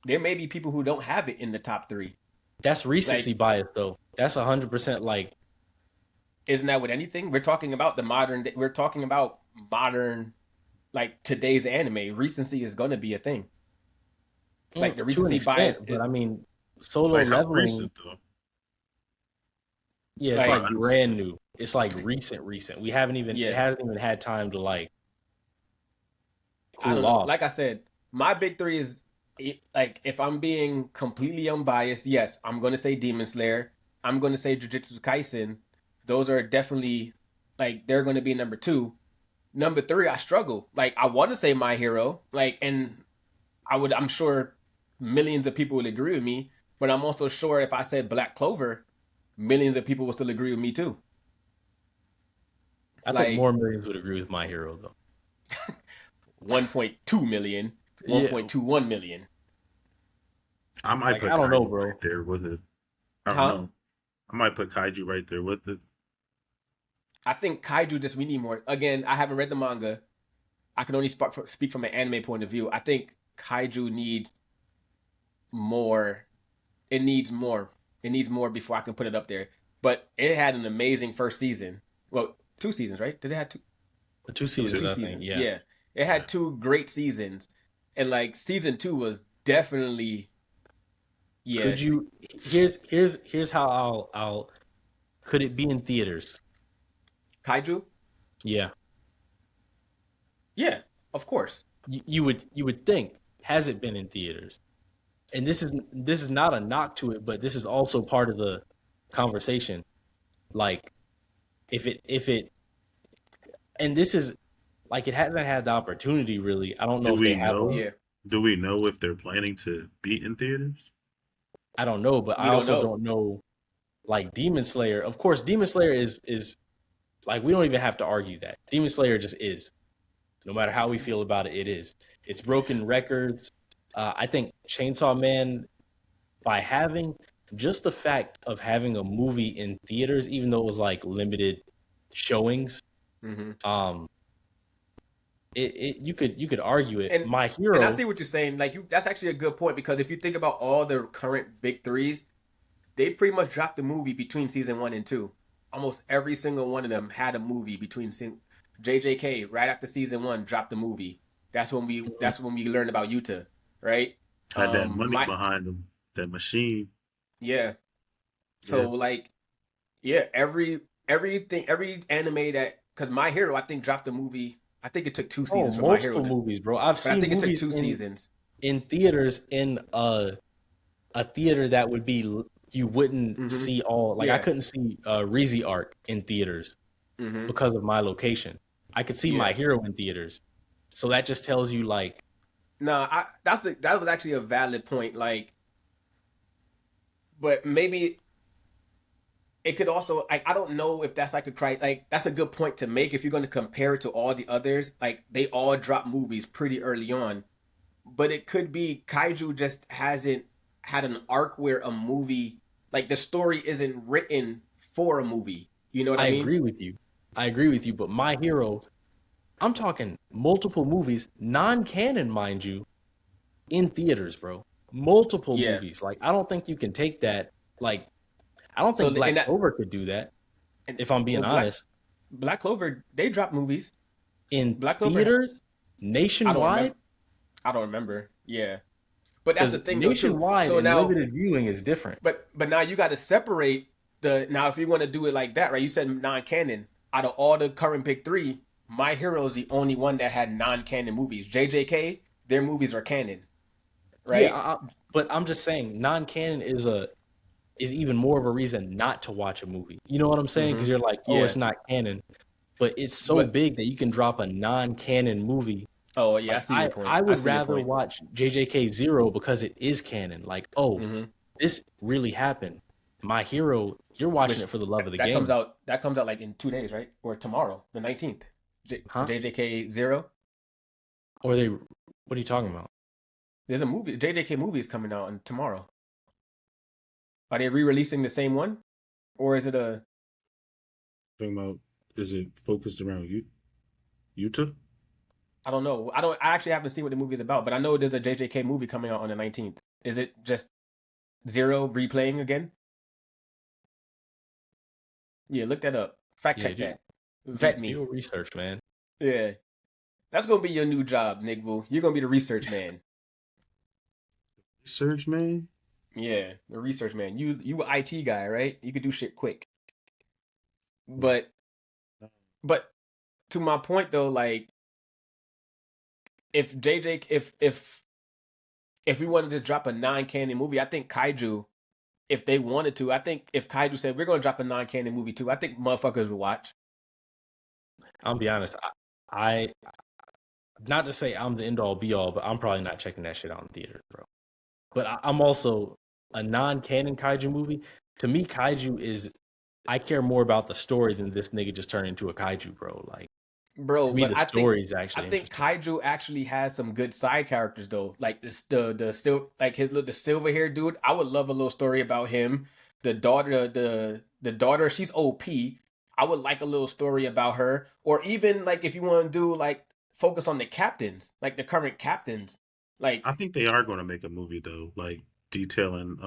[SPEAKER 1] there may be people who don't have it in the top 3.
[SPEAKER 2] That's recency bias, though. That's 100% like.
[SPEAKER 1] Isn't that with anything? We're talking about modern, like, today's anime. Recency is going to be a thing. Like, the recency bias.
[SPEAKER 2] But I mean, solo
[SPEAKER 3] Like, how
[SPEAKER 2] leveling.
[SPEAKER 3] recent, though?
[SPEAKER 2] Yeah, it's
[SPEAKER 1] Like,
[SPEAKER 2] like brand new. It's like recent. We haven't even.
[SPEAKER 1] Yeah.
[SPEAKER 2] It hasn't even had time to, like,
[SPEAKER 1] I don't
[SPEAKER 2] cool
[SPEAKER 1] know.
[SPEAKER 2] off.
[SPEAKER 1] Like I said, my big 3 is, like, if I'm being completely unbiased, yes, I'm going to say Demon Slayer. I'm going to say Jujutsu Kaisen. Those are definitely, like, they're going to be number 2. Number 3, I struggle. Like, I want to say My Hero, like, and I'm sure millions of people would agree with me, but I'm also sure if I said Black Clover, millions of people will still agree with me too.
[SPEAKER 2] I think more millions would agree with My Hero though.
[SPEAKER 1] 1.2 million,
[SPEAKER 2] Yeah.
[SPEAKER 1] 1.21 million.
[SPEAKER 3] I might
[SPEAKER 2] Like,
[SPEAKER 3] put
[SPEAKER 2] I don't know,
[SPEAKER 3] Kaiju
[SPEAKER 2] bro.
[SPEAKER 3] right there with it. I don't
[SPEAKER 1] Huh?
[SPEAKER 3] know. I might put Kaiju right there with it.
[SPEAKER 1] I think Kaiju we need more. Again, I haven't read the manga. I can only speak from an anime point of view. I think Kaiju needs more. It needs more. It needs more before I can put it up there. But it had an amazing first season. Well, 2 seasons, right? Did it have two?
[SPEAKER 2] 2 seasons,
[SPEAKER 1] Two
[SPEAKER 2] I
[SPEAKER 1] seasons.
[SPEAKER 2] think. Yeah.
[SPEAKER 1] It had 2 great seasons, and like season 2 was definitely.
[SPEAKER 2] Could
[SPEAKER 1] Yes.
[SPEAKER 2] you? Here's how I'll. Could it be in theaters?
[SPEAKER 1] Kaiju?
[SPEAKER 2] Yeah.
[SPEAKER 1] Yeah, of course.
[SPEAKER 2] You would think, has it been in theaters? And this is not a knock to it, but this is also part of the conversation. Like, if it and this is like, it hasn't had the opportunity really. I don't know
[SPEAKER 3] Do
[SPEAKER 2] if
[SPEAKER 3] we
[SPEAKER 2] they have.
[SPEAKER 3] know?
[SPEAKER 1] Yeah.
[SPEAKER 3] Do we know if they're planning to be in theaters?
[SPEAKER 2] I don't know, but
[SPEAKER 1] We
[SPEAKER 2] I
[SPEAKER 1] don't
[SPEAKER 2] also
[SPEAKER 1] know.
[SPEAKER 2] don't know. Like Demon Slayer, of course, Demon Slayer is like, we don't even have to argue that Demon Slayer just is. No matter how we feel about it, it is. It's broken records. I think Chainsaw Man, by having just the fact of having a movie in theaters, even though it was like limited showings,
[SPEAKER 1] Mm-hmm.
[SPEAKER 2] you could argue it.
[SPEAKER 1] And
[SPEAKER 2] My Hero,
[SPEAKER 1] and I see what you're saying. Like that's actually a good point because if you think about all the current big threes, they pretty much dropped the movie between season 1 and 2. Almost every single one of them had a movie between JJK right after season 1 dropped the movie. That's when we learned about Yuta, right?
[SPEAKER 3] Had that money behind them, that machine.
[SPEAKER 1] Yeah. So like, yeah, every anime that, because My Hero I think dropped the movie. I think it took 2 seasons for My Hero.
[SPEAKER 2] Multiple movies, bro. I've seen
[SPEAKER 1] I think it took
[SPEAKER 2] movies
[SPEAKER 1] 2 seasons
[SPEAKER 2] in theaters in a theater that would be, you wouldn't see all, like, I couldn't see Reezy Arc in theaters because of my location. I could see My Hero in theaters. So that just tells you, like,
[SPEAKER 1] no, that was actually a valid point. Like, but maybe it could also, like, I don't know if that's like that's a good point to make if you're going to compare it to all the others. Like, they all drop movies pretty early on, but it could be Kaiju just hasn't had an arc where a movie, like, the story isn't written for a movie. You know what I mean?
[SPEAKER 2] I agree with you, but My Hero, I'm talking multiple movies, non-canon, mind you, in theaters, bro. Multiple movies. Like, I don't think you can take that. Like, I don't think Black Clover could do that, if I'm being honest.
[SPEAKER 1] Black Clover, they drop movies.
[SPEAKER 2] In Black Clover, theaters? Nationwide?
[SPEAKER 1] I don't remember. Yeah. But that's the thing,
[SPEAKER 2] nationwide, so now limited viewing is different.
[SPEAKER 1] But now you got to separate now if you want to do it like that, right? You said non-canon. Out of all the current big three, My Hero is the only one that had non-canon movies. JJK, their movies are canon, right?
[SPEAKER 2] Yeah, but I'm just saying, non-canon is even more of a reason not to watch a movie. You know what I'm saying? Because you're like, oh, it's not canon, but it's so big that you can drop a non-canon movie.
[SPEAKER 1] Oh yeah,
[SPEAKER 2] like,
[SPEAKER 1] I see your point.
[SPEAKER 2] I would rather watch JJK 0 because it is canon. Like, this really happened. My Hero, you're watching it for the love of the game.
[SPEAKER 1] That comes out like in 2 days, right? Or tomorrow, the 19th. JJK 0.
[SPEAKER 2] Or what are you talking about?
[SPEAKER 1] There's a movie. JJK movie is coming out tomorrow. Are they re-releasing the same one, or is it a?
[SPEAKER 3] Talking about, is it focused around Yuta?
[SPEAKER 1] I don't know. I actually haven't seen what the movie is about, but I know there's a JJK movie coming out on the 19th. Is it just 0 replaying again? Yeah, look that up. Fact check that. Vet me.
[SPEAKER 2] Do research, man.
[SPEAKER 1] Yeah. That's going to be your new job, Nigbu. You're going to be the research man.
[SPEAKER 3] Research man?
[SPEAKER 1] Yeah, the research man. You an IT guy, right? You could do shit quick. But to my point though, like, if we wanted to drop a non-canon movie, I think Kaiju, if they wanted to, I think if Kaiju said we're gonna drop a non-canon movie too, I think motherfuckers would watch.
[SPEAKER 2] I'll be honest, I not to say I'm the end all be all, but I'm probably not checking that shit out in theaters, bro. But I'm also a non-canon Kaiju movie. to me, kaiju is. I care more about the story than this nigga just turned into a kaiju, bro. Like,
[SPEAKER 1] bro.
[SPEAKER 2] to me,
[SPEAKER 1] But
[SPEAKER 2] the story is actually
[SPEAKER 1] I think
[SPEAKER 2] interesting.
[SPEAKER 1] kaiju actually has some good side characters though. Like the still like the silver hair dude. I would love a little story about him. The daughter, the daughter, she's OP. I would like a little story about her, or even like if you want to do like focus on the captains, like the current captains. Like
[SPEAKER 3] I think they are going to make a movie though, like detailing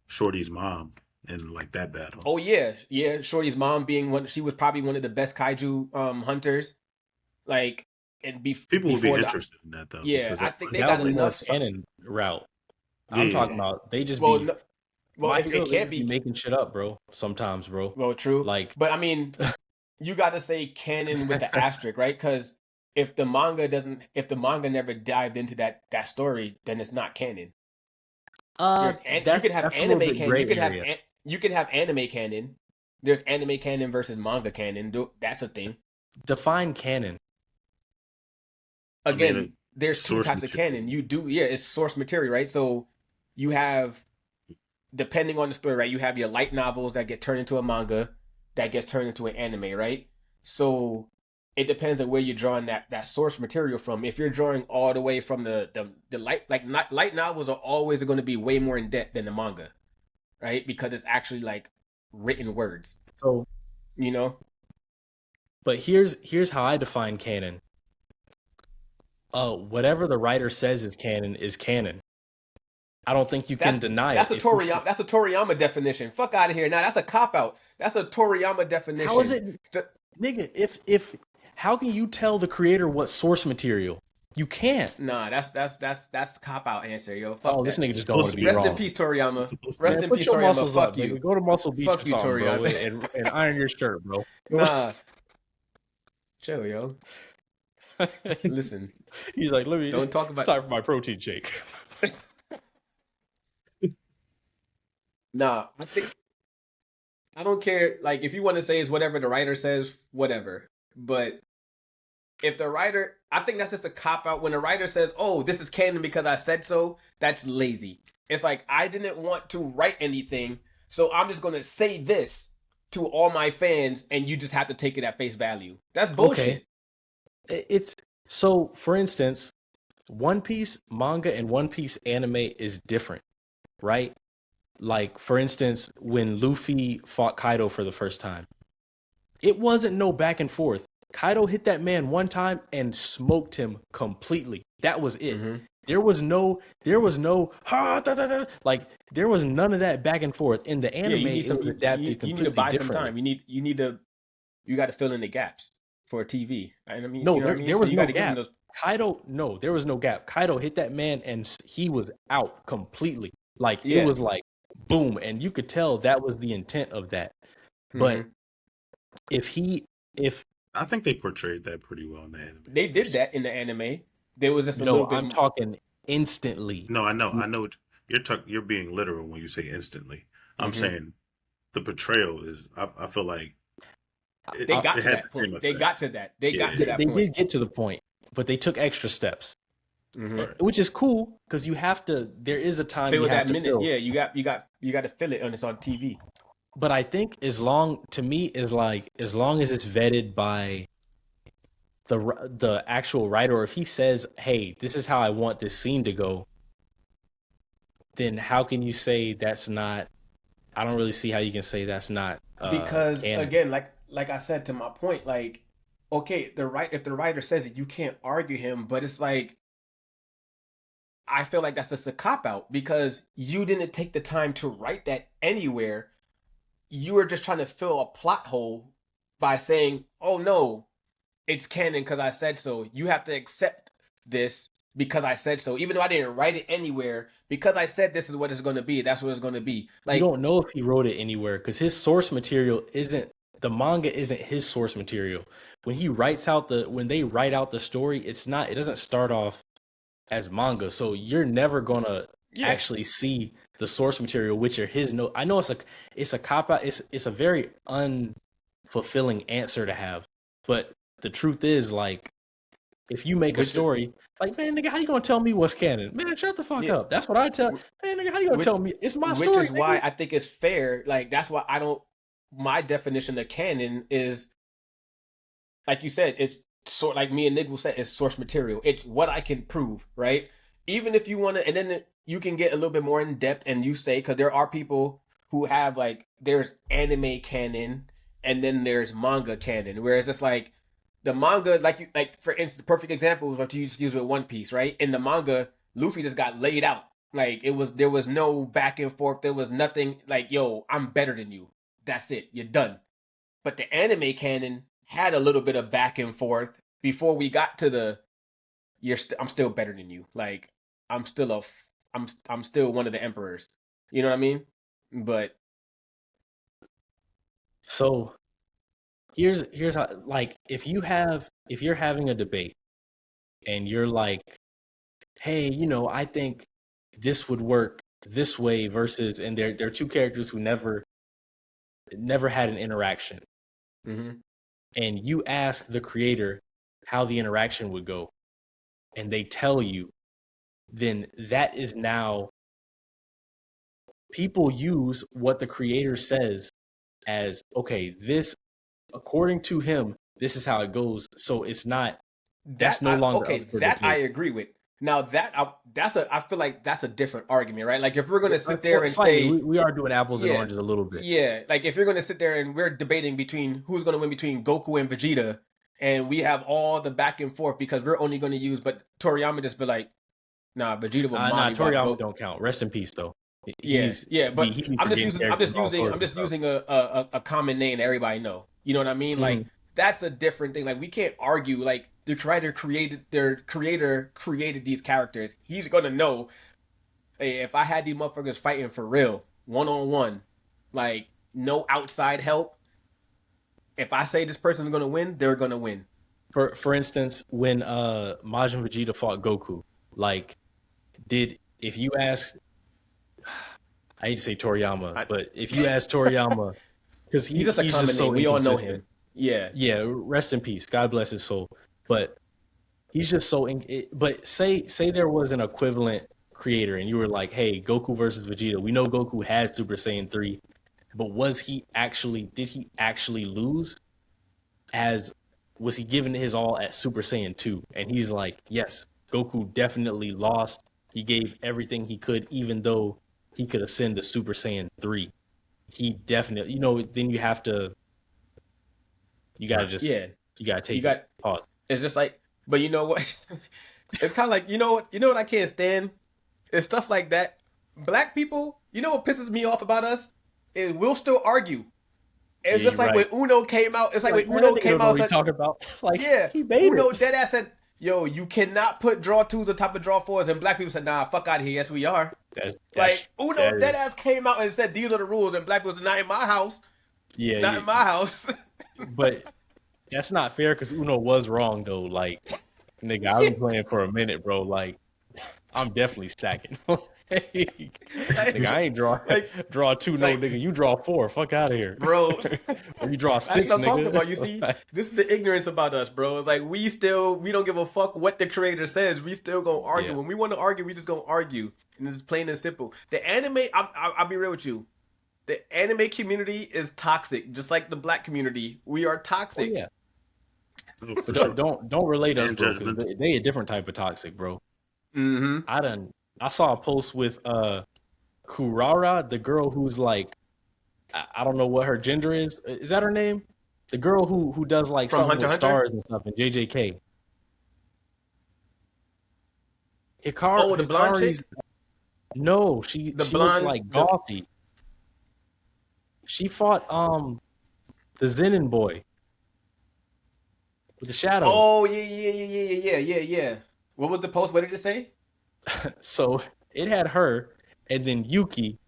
[SPEAKER 3] Shorty's mom and like that battle.
[SPEAKER 1] oh yeah, Shorty's mom being one. She was probably one of the best kaiju hunters. Like and
[SPEAKER 3] People would be
[SPEAKER 1] before the
[SPEAKER 3] interested in that though,
[SPEAKER 1] yeah,
[SPEAKER 3] because
[SPEAKER 1] I
[SPEAKER 3] that's
[SPEAKER 1] think
[SPEAKER 3] like
[SPEAKER 1] they
[SPEAKER 2] That
[SPEAKER 1] got
[SPEAKER 2] would be more
[SPEAKER 1] enough.
[SPEAKER 2] canon route.
[SPEAKER 3] yeah,
[SPEAKER 2] I'm
[SPEAKER 3] yeah,
[SPEAKER 2] talking
[SPEAKER 3] yeah.
[SPEAKER 2] about they just
[SPEAKER 1] Well,
[SPEAKER 2] be
[SPEAKER 1] no, well,
[SPEAKER 2] my
[SPEAKER 1] it
[SPEAKER 2] heroes. They
[SPEAKER 1] can't
[SPEAKER 2] just be
[SPEAKER 1] be.
[SPEAKER 2] making shit up, bro. Sometimes, bro.
[SPEAKER 1] Well, true,
[SPEAKER 2] Like,
[SPEAKER 1] but I mean, you got to say canon with the asterisk, right? Because if the manga doesn't, if the manga never dived into that story, then it's not canon. You could have
[SPEAKER 2] that's a little
[SPEAKER 1] anime
[SPEAKER 2] bit
[SPEAKER 1] canon.
[SPEAKER 2] gray area.
[SPEAKER 1] You could have anime canon. There's anime canon versus manga canon. That's a thing.
[SPEAKER 2] Define canon.
[SPEAKER 3] I mean,
[SPEAKER 1] Again, there's two
[SPEAKER 3] source
[SPEAKER 1] types of
[SPEAKER 3] material.
[SPEAKER 1] canon. It's source material, right? So you have, depending on the story, right? You have your light novels that get turned into a manga, that gets turned into an anime, right? So it depends on where you're drawing that source material from. If you're drawing all the way from the light novels are always going to be way more in depth than the manga, right? Because it's actually like written words,
[SPEAKER 2] So,
[SPEAKER 1] you know.
[SPEAKER 2] but here's how I define canon. Whatever the writer says is canon is canon. I don't think you can deny
[SPEAKER 1] That's
[SPEAKER 2] it.
[SPEAKER 1] That's a Toriyama definition. Fuck out of here. Now that's a cop out. That's a Toriyama definition.
[SPEAKER 2] How is it, nigga? If how can you tell the creator what source material? You can't.
[SPEAKER 1] Nah, that's cop out answer, yo. Fuck
[SPEAKER 2] Oh, this
[SPEAKER 1] that.
[SPEAKER 2] nigga just don't want to be
[SPEAKER 1] Rest
[SPEAKER 2] wrong.
[SPEAKER 1] in peace, Toriyama.
[SPEAKER 3] Supposed to
[SPEAKER 1] Rest
[SPEAKER 3] be.
[SPEAKER 2] Man,
[SPEAKER 1] in
[SPEAKER 2] put
[SPEAKER 1] peace,
[SPEAKER 2] your
[SPEAKER 1] Toriyama.
[SPEAKER 2] muscles
[SPEAKER 1] Fuck
[SPEAKER 2] up,
[SPEAKER 1] you.
[SPEAKER 2] nigga. Go to Muscle Beach
[SPEAKER 1] Fuck
[SPEAKER 2] or
[SPEAKER 1] you,
[SPEAKER 2] something, bro,
[SPEAKER 1] Toriyama.
[SPEAKER 2] and iron your shirt, bro.
[SPEAKER 1] Nah, chill, yo. Listen,
[SPEAKER 2] He's like, let me.
[SPEAKER 1] don't talk
[SPEAKER 2] It's
[SPEAKER 1] about.
[SPEAKER 2] time for my protein shake.
[SPEAKER 1] Nah, I don't care. Like, if you want to say it's whatever the writer says, whatever. But if the writer, I think that's just a cop out. When the writer says, "Oh, this is canon because I said so," that's lazy. It's like I didn't want to write anything, so I'm just gonna say this to all my fans, and you just have to take it at face value. That's bullshit.
[SPEAKER 2] Okay. It's so. For instance, One Piece manga and One Piece anime is different, right? Like, for instance, when Luffy fought Kaido for the first time, it wasn't no back and forth. Kaido hit that man one time and smoked him completely. That was it.
[SPEAKER 1] Mhm.
[SPEAKER 2] There was no like there was none of that back and forth. In the anime, it was adapted
[SPEAKER 1] you need to
[SPEAKER 2] completely
[SPEAKER 1] buy some
[SPEAKER 2] differently.
[SPEAKER 1] time. You got to fill in the gaps for TV. I mean,
[SPEAKER 2] No,
[SPEAKER 1] you know what I mean?
[SPEAKER 2] there
[SPEAKER 1] So
[SPEAKER 2] was
[SPEAKER 1] you
[SPEAKER 2] no
[SPEAKER 1] got to give them
[SPEAKER 2] gap.
[SPEAKER 1] those.
[SPEAKER 2] Kaido, no, there was no gap. Kaido hit that man and he was out completely. Like
[SPEAKER 1] Yeah.
[SPEAKER 2] it was like boom, and you could tell that was the intent of that. But
[SPEAKER 1] Mhm.
[SPEAKER 2] if
[SPEAKER 3] I think they portrayed that pretty well in the anime.
[SPEAKER 1] They did that in the anime. There was just a
[SPEAKER 2] no,
[SPEAKER 1] little bit.
[SPEAKER 2] I'm talking instantly.
[SPEAKER 3] No, I know. You're being literal when you say instantly. I'm
[SPEAKER 1] Mhm.
[SPEAKER 3] saying the portrayal is. I feel like
[SPEAKER 1] They got
[SPEAKER 3] it
[SPEAKER 1] to
[SPEAKER 3] had
[SPEAKER 1] that
[SPEAKER 3] the same
[SPEAKER 1] point. They
[SPEAKER 3] effect.
[SPEAKER 1] got to that. They got
[SPEAKER 3] Yeah.
[SPEAKER 1] to that
[SPEAKER 2] They
[SPEAKER 1] point.
[SPEAKER 2] did get to the point, but they took extra steps,
[SPEAKER 1] Mhm.
[SPEAKER 3] Right.
[SPEAKER 2] which is cool because you have to. There is a time
[SPEAKER 1] Fill
[SPEAKER 2] you have
[SPEAKER 1] that
[SPEAKER 2] to
[SPEAKER 1] minute.
[SPEAKER 2] fill.
[SPEAKER 1] Yeah, you got to fill it when it's on TV.
[SPEAKER 2] But I think as long as it's vetted by the actual writer, or if he says, "Hey, this is how I want this scene to go," then how can you say that's not? I don't really see how you can say that's not
[SPEAKER 1] Because
[SPEAKER 2] canon.
[SPEAKER 1] again, like I said to my point, like, okay, if the writer says it, you can't argue him. But it's like I feel like that's just a cop out because you didn't take the time to write that anywhere. You were just trying to fill a plot hole by saying, "Oh no, it's canon because I said so." You have to accept this because I said so, even though I didn't write it anywhere. Because I said this is what it's going to be. That's what it's going to be.
[SPEAKER 2] You
[SPEAKER 1] Like,
[SPEAKER 2] don't know if he wrote it anywhere because his source material isn't the manga isn't his source material. When he writes out when they write out the story, it doesn't start off as manga. So you're never gonna
[SPEAKER 1] yeah,
[SPEAKER 2] actually see the source material, which are his note. I know it's a cop out. It's a very unfulfilling answer to have, but the truth is, like, if you make a story like, man, nigga, how you gonna tell me what's canon? Man, shut the fuck up. That's what I tell. Man, nigga, how you gonna tell me? It's my story.
[SPEAKER 1] Which is why
[SPEAKER 2] nigga.
[SPEAKER 1] I think it's fair. Like that's why I don't. My definition of canon is, like you said, it's sort like me and Nick will say, it's source material. It's what I can prove, right? Even if you want to, and then you can get a little bit more in depth, and you say because there are people who have like there's anime canon and then there's manga canon, whereas it's like the manga, like for instance, the perfect example was what you used to use with One Piece, right? In the manga, Luffy just got laid out. Like there was no back and forth. There was nothing like, yo, I'm better than you. That's it. You're done. But the anime canon had a little bit of back and forth before we got to the I'm still better than you. Like I'm still I'm still one of the emperors. You know what I mean? But
[SPEAKER 2] so here's how, like if you're having a debate and you're like, hey, I think this would work this way versus, and they're two characters who never had an interaction.
[SPEAKER 1] mm-hmm.
[SPEAKER 2] And you ask the creator how the interaction would go, and they tell you, then that is now people use what the creator says as, okay, this, according to him, this is how it goes. So it's not, that's no longer
[SPEAKER 1] okay. That I agree with. Now I feel like that's a different argument, right? Like if we're gonna sit there and say
[SPEAKER 2] we are doing apples and oranges a little bit.
[SPEAKER 1] Yeah, like if you're gonna sit there and we're debating between who's gonna win between Goku and Vegeta, and we have all the back and forth because we're only gonna use, but Toriyama just be like, nah, Vegeta will
[SPEAKER 2] Toriyama don't count. Rest in peace though.
[SPEAKER 1] But I'm just using a common name that everybody know. You know what I mean? Mm-hmm. Like that's a different thing. Like we can't argue. Like the creator created these characters. He's gonna know. Hey, if I had these motherfuckers fighting for real, 1-on-1, like no outside help. If I say this person's gonna win, they're gonna win.
[SPEAKER 2] For instance, when Majin Vegeta fought Goku, like if you ask, I hate to say Toriyama, but if you ask Toriyama, because he's just a common name, we all know him. Yeah. Rest in peace. God bless his soul. But he's just so. But say there was an equivalent creator, and you were like, "Hey, Goku versus Vegeta. We know Goku had Super Saiyan 3, but did he actually lose? Was he giving his all at Super Saiyan 2?" And he's like, "Yes, Goku definitely lost. He gave everything he could, even though he could ascend to Super Saiyan 3. He definitely, then you have to, you gotta take pause.
[SPEAKER 1] It's just like, but you know what? It's kind of like, you know what I can't stand? It's stuff like that. Black people, you know what pisses me off about us? Is we'll still argue. It's just like when Uno came out. It's like when Uno came out.
[SPEAKER 2] What talking about? Like,
[SPEAKER 1] he made Uno deadass said, "Yo, you cannot put draw 2s on top of draw 4s," and black people said, "Nah, fuck out of here." Yes, we are. Uno deadass came out and said, "These are the rules," and black people said, "Not in my house."
[SPEAKER 2] Yeah,
[SPEAKER 1] not in my house.
[SPEAKER 2] But that's not fair because Uno was wrong though. Like, nigga, I've been playing for a minute, bro. Like, I'm definitely stacking. Nigga, I ain't draw 2, no, nigga. You draw 4. Fuck out of here,
[SPEAKER 1] bro.
[SPEAKER 2] Or you draw 6.
[SPEAKER 1] That's what I'm
[SPEAKER 2] nigga.
[SPEAKER 1] talking about. You see, this is the ignorance about us, bro. It's like we don't give a fuck what the creator says. We still gonna argue. When we want to argue, we just gonna argue, and it's plain and simple. The anime, I'll be real with you. The anime community is toxic, just like the black community. We are toxic.
[SPEAKER 2] Oh, yeah. But don't relate us, bro, because they a different type of toxic, bro.
[SPEAKER 1] Mm-hmm.
[SPEAKER 2] I saw a post with Kurara, the girl who's like, I don't know what her gender is. Is that her name? The girl who does like
[SPEAKER 1] From
[SPEAKER 2] something
[SPEAKER 1] Hunter
[SPEAKER 2] with stars and stuff in JJK.
[SPEAKER 1] Oh, the blonde chick?
[SPEAKER 2] No, she looks like gothy. She fought the Zenin boy with the shadows.
[SPEAKER 1] Oh yeah. What was the post? What did it say?
[SPEAKER 2] So it had her and then Yuki,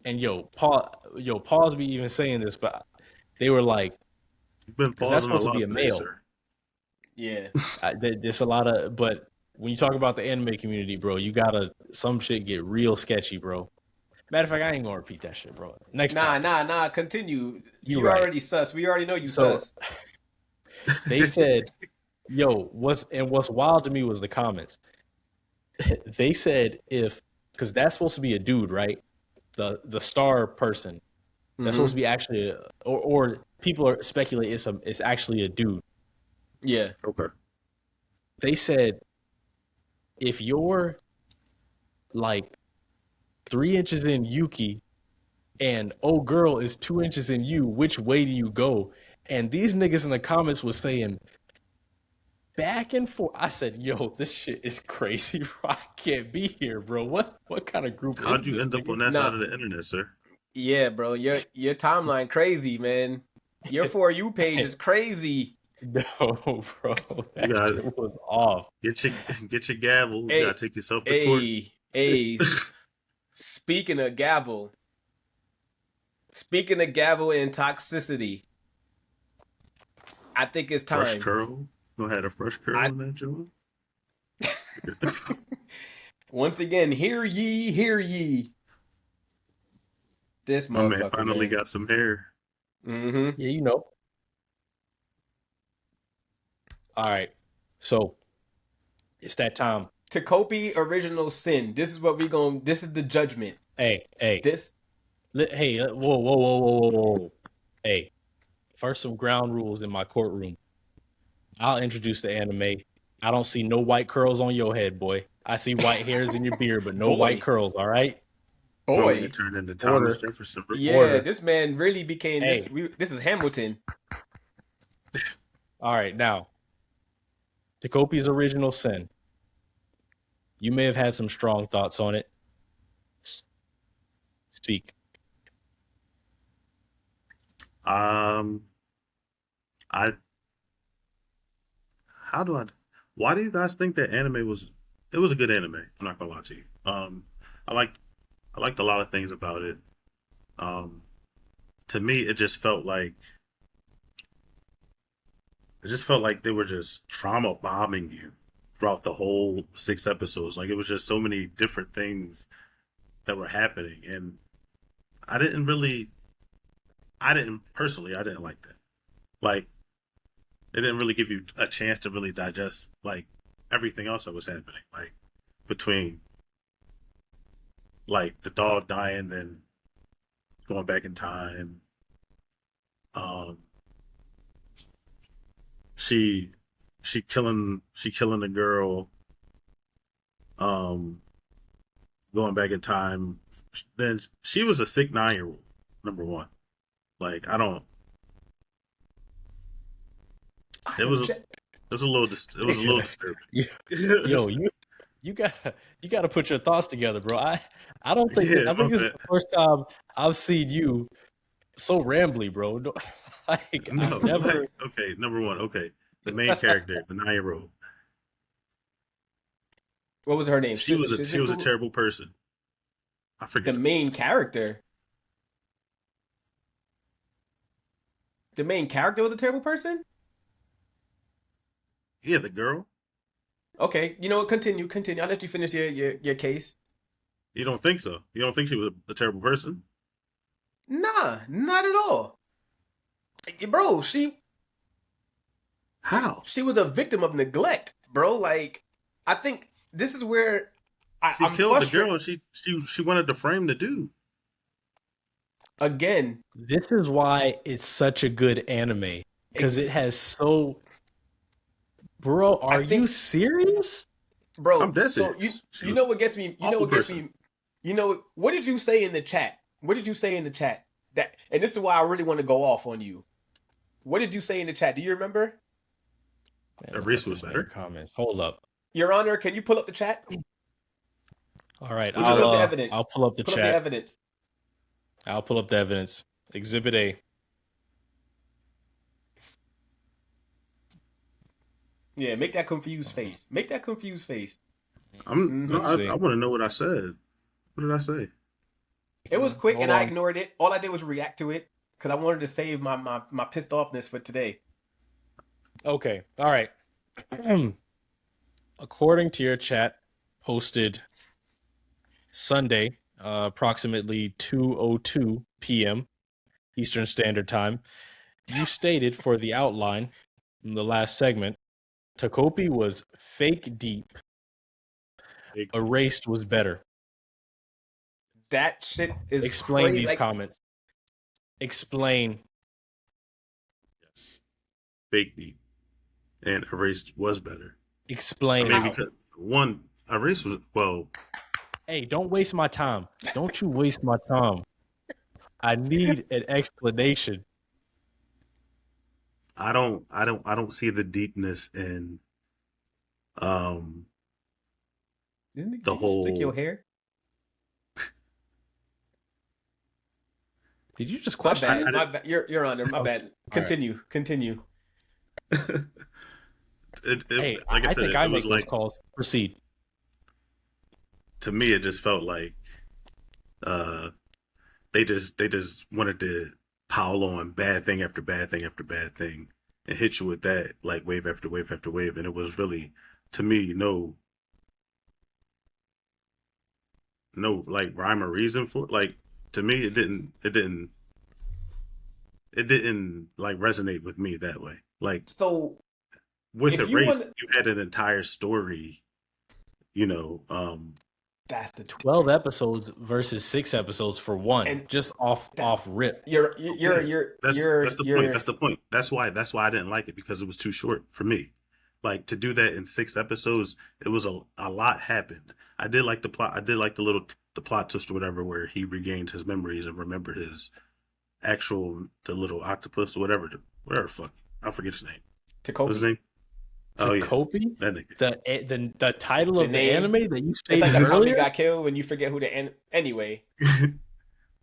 [SPEAKER 2] and pause me even saying this, but they were like, that's supposed to be a male.
[SPEAKER 1] Yeah,
[SPEAKER 2] there's a lot of, but when you talk about the anime community, bro, some shit get real sketchy, bro. Matter of fact, I ain't gonna repeat that shit, bro. Next time.
[SPEAKER 1] Nah. Continue. You
[SPEAKER 2] right.
[SPEAKER 1] already sus. We already know you sus.
[SPEAKER 2] They said Yo, what's wild to me was the comments. They said because that's supposed to be a dude, right? The star person. That's supposed to be actually or people are speculating it's actually a dude.
[SPEAKER 1] Yeah.
[SPEAKER 3] Okay.
[SPEAKER 2] They said if you're like 3 inches in Yuki and oh girl is 2 inches in you, which way do you go? And these niggas in the comments was saying back and forth. I said, yo, this shit is crazy, bro. I can't be here, bro. What kind of group is
[SPEAKER 3] How'd you
[SPEAKER 2] this,
[SPEAKER 3] end up
[SPEAKER 2] nigga?
[SPEAKER 3] on that
[SPEAKER 1] Nah.
[SPEAKER 3] side of the internet, sir?
[SPEAKER 1] Yeah, bro. Your timeline crazy, man. Your For You page is crazy.
[SPEAKER 2] No, bro. That
[SPEAKER 3] You gotta
[SPEAKER 2] shit was off.
[SPEAKER 3] get your gavel. You
[SPEAKER 1] Hey,
[SPEAKER 3] gotta take yourself to court.
[SPEAKER 1] hey. Speaking of gavel and toxicity, I think it's time.
[SPEAKER 3] Fresh curl. Gonna have a fresh curl in that joint.
[SPEAKER 1] Once again, hear ye, hear ye. This
[SPEAKER 3] My
[SPEAKER 1] motherfucker,
[SPEAKER 3] man finally got some hair.
[SPEAKER 1] Mm-hmm.
[SPEAKER 2] Yeah, you know. All right. So it's that time.
[SPEAKER 1] Takopi original sin. This is what we going. This is the judgment.
[SPEAKER 2] Hey.
[SPEAKER 1] This.
[SPEAKER 2] Hey, whoa. Hey, first some ground rules in my courtroom. I'll introduce the anime. I don't see no white curls on your head, boy. I see white hairs in your beard, but no
[SPEAKER 1] Boy.
[SPEAKER 2] white curls, all right?
[SPEAKER 3] Boy,
[SPEAKER 1] Boy.
[SPEAKER 3] it turned into Thomas
[SPEAKER 2] Order.
[SPEAKER 3] Jefferson.
[SPEAKER 1] Yeah,
[SPEAKER 2] Order.
[SPEAKER 1] this man really became
[SPEAKER 2] Hey.
[SPEAKER 1] this is Hamilton.
[SPEAKER 2] All right, now, Takopi's original sin. You may have had some strong thoughts on it. Speak.
[SPEAKER 3] Why do you guys think that anime it was a good anime? I'm not gonna lie to you. I liked a lot of things about it. To me, it just felt like they were just trauma bombing you throughout the whole 6 episodes. Like it was just so many different things that were happening, and I didn't personally, I didn't like that. Like, it didn't really give you a chance to really digest like everything else that was happening. Like between like the dog dying, then going back in time. She killing the girl. Going back in time. Then she was a sick 9-year-old. Number one, like I don't. It was a little disturbing.
[SPEAKER 2] Yo, you gotta put your thoughts together, bro. I don't think I think this is the first time I've seen you so rambly, bro. Like
[SPEAKER 3] No,
[SPEAKER 2] I've never.
[SPEAKER 3] like, okay, number one, okay, the main character, the 9-year-old.
[SPEAKER 1] What was her name?
[SPEAKER 3] She was a terrible person. I forget
[SPEAKER 1] the main character. The main character was a terrible person?
[SPEAKER 3] Yeah, the girl.
[SPEAKER 1] Okay, you know what? Continue. I'll let you finish your case.
[SPEAKER 3] You don't think so? You don't think she was a terrible person?
[SPEAKER 1] Nah, not at all. Bro,
[SPEAKER 3] How?
[SPEAKER 1] she was a victim of neglect, bro. Like, I think this is where
[SPEAKER 3] She
[SPEAKER 1] I'm
[SPEAKER 3] killed the
[SPEAKER 1] frustrated.
[SPEAKER 3] girl and she wanted to frame the dude.
[SPEAKER 1] Again,
[SPEAKER 2] This is why it's such a good anime because it has so. Bro, are you serious?
[SPEAKER 1] bro.
[SPEAKER 3] I'm dead
[SPEAKER 1] So
[SPEAKER 3] serious.
[SPEAKER 1] you know what gets me? You know what gets me? You know what did you say in the chat? What did you say in the chat? That and this is why I really want to go off on you. What did you say in the chat? Do you remember?
[SPEAKER 3] That Reese was better.
[SPEAKER 2] Comments. Hold up.
[SPEAKER 1] Your Honor, can you pull up the chat?
[SPEAKER 2] All right,
[SPEAKER 1] Pull up the evidence.
[SPEAKER 2] I'll pull up the
[SPEAKER 1] Pull
[SPEAKER 2] chat.
[SPEAKER 1] up the evidence.
[SPEAKER 2] I'll pull up the evidence. Exhibit A.
[SPEAKER 1] Yeah, make that confused face. Make that confused face.
[SPEAKER 3] I
[SPEAKER 2] Let's see.
[SPEAKER 3] want to know what I said. What did I say?
[SPEAKER 1] It was quick
[SPEAKER 2] Hold
[SPEAKER 1] and I
[SPEAKER 2] on.
[SPEAKER 1] ignored it. All I did was react to it because I wanted to save my pissed offness for today.
[SPEAKER 2] Okay. All right. According to your chat, posted Sunday, approximately 2:02 p.m. Eastern Standard Time, you stated for the outline in the last segment Takopi was fake deep.
[SPEAKER 3] Fake.
[SPEAKER 2] Erased was better.
[SPEAKER 1] That shit is
[SPEAKER 2] Explain
[SPEAKER 1] crazy.
[SPEAKER 2] these
[SPEAKER 1] Like,
[SPEAKER 2] comments. Explain.
[SPEAKER 3] Yes. Fake deep. And Erased was better.
[SPEAKER 2] Explain.
[SPEAKER 3] I mean,
[SPEAKER 1] How?
[SPEAKER 3] because one, Erased was, well,
[SPEAKER 2] Hey, don't waste my time. Don't you waste my time. I need an explanation.
[SPEAKER 3] I don't see the deepness in um
[SPEAKER 1] did
[SPEAKER 3] the
[SPEAKER 1] you just flick your
[SPEAKER 3] whole.
[SPEAKER 1] hair?
[SPEAKER 2] Did you just
[SPEAKER 1] My
[SPEAKER 2] question?
[SPEAKER 1] bad.
[SPEAKER 3] I
[SPEAKER 1] My bad. You're on there. My bad. Continue. Continue.
[SPEAKER 2] Hey,
[SPEAKER 3] Like I
[SPEAKER 2] I
[SPEAKER 3] said,
[SPEAKER 2] think I
[SPEAKER 3] it was
[SPEAKER 2] make those
[SPEAKER 3] like,
[SPEAKER 2] calls. Proceed.
[SPEAKER 3] to me, it just felt like uh they just wanted to pile on bad thing after bad thing after bad thing and hit you with that like wave after wave after wave, and it was really, to me, no like rhyme or reason for it. Like, to me, it didn't like resonate with me that way. Like,
[SPEAKER 1] So
[SPEAKER 3] with
[SPEAKER 1] if you
[SPEAKER 3] Erased,
[SPEAKER 1] want,
[SPEAKER 3] you had an entire story, you know.
[SPEAKER 1] that's the
[SPEAKER 2] 12 episodes versus 6 episodes for one.
[SPEAKER 1] and
[SPEAKER 2] Just off
[SPEAKER 1] that
[SPEAKER 2] rip.
[SPEAKER 1] you're
[SPEAKER 3] Yeah,
[SPEAKER 1] you're
[SPEAKER 3] that's
[SPEAKER 1] you're
[SPEAKER 3] that's the point.
[SPEAKER 1] you're
[SPEAKER 3] That's the point. That's why I didn't like it, because it was too short for me. Like, to do that in 6 episodes, it was a lot happened. I did like the plot. I did like the plot twist or whatever, where he regained his memories and remembered his the little octopus or whatever fuck, I forget his name. What's his
[SPEAKER 1] Takopi.
[SPEAKER 3] name? Oh yeah,
[SPEAKER 2] Takopi,
[SPEAKER 3] that nigga.
[SPEAKER 2] the title
[SPEAKER 1] The
[SPEAKER 2] of the
[SPEAKER 1] name.
[SPEAKER 2] anime that you
[SPEAKER 1] It's like
[SPEAKER 2] stated
[SPEAKER 1] a Kami
[SPEAKER 2] earlier.
[SPEAKER 1] got killed when you forget who anyway.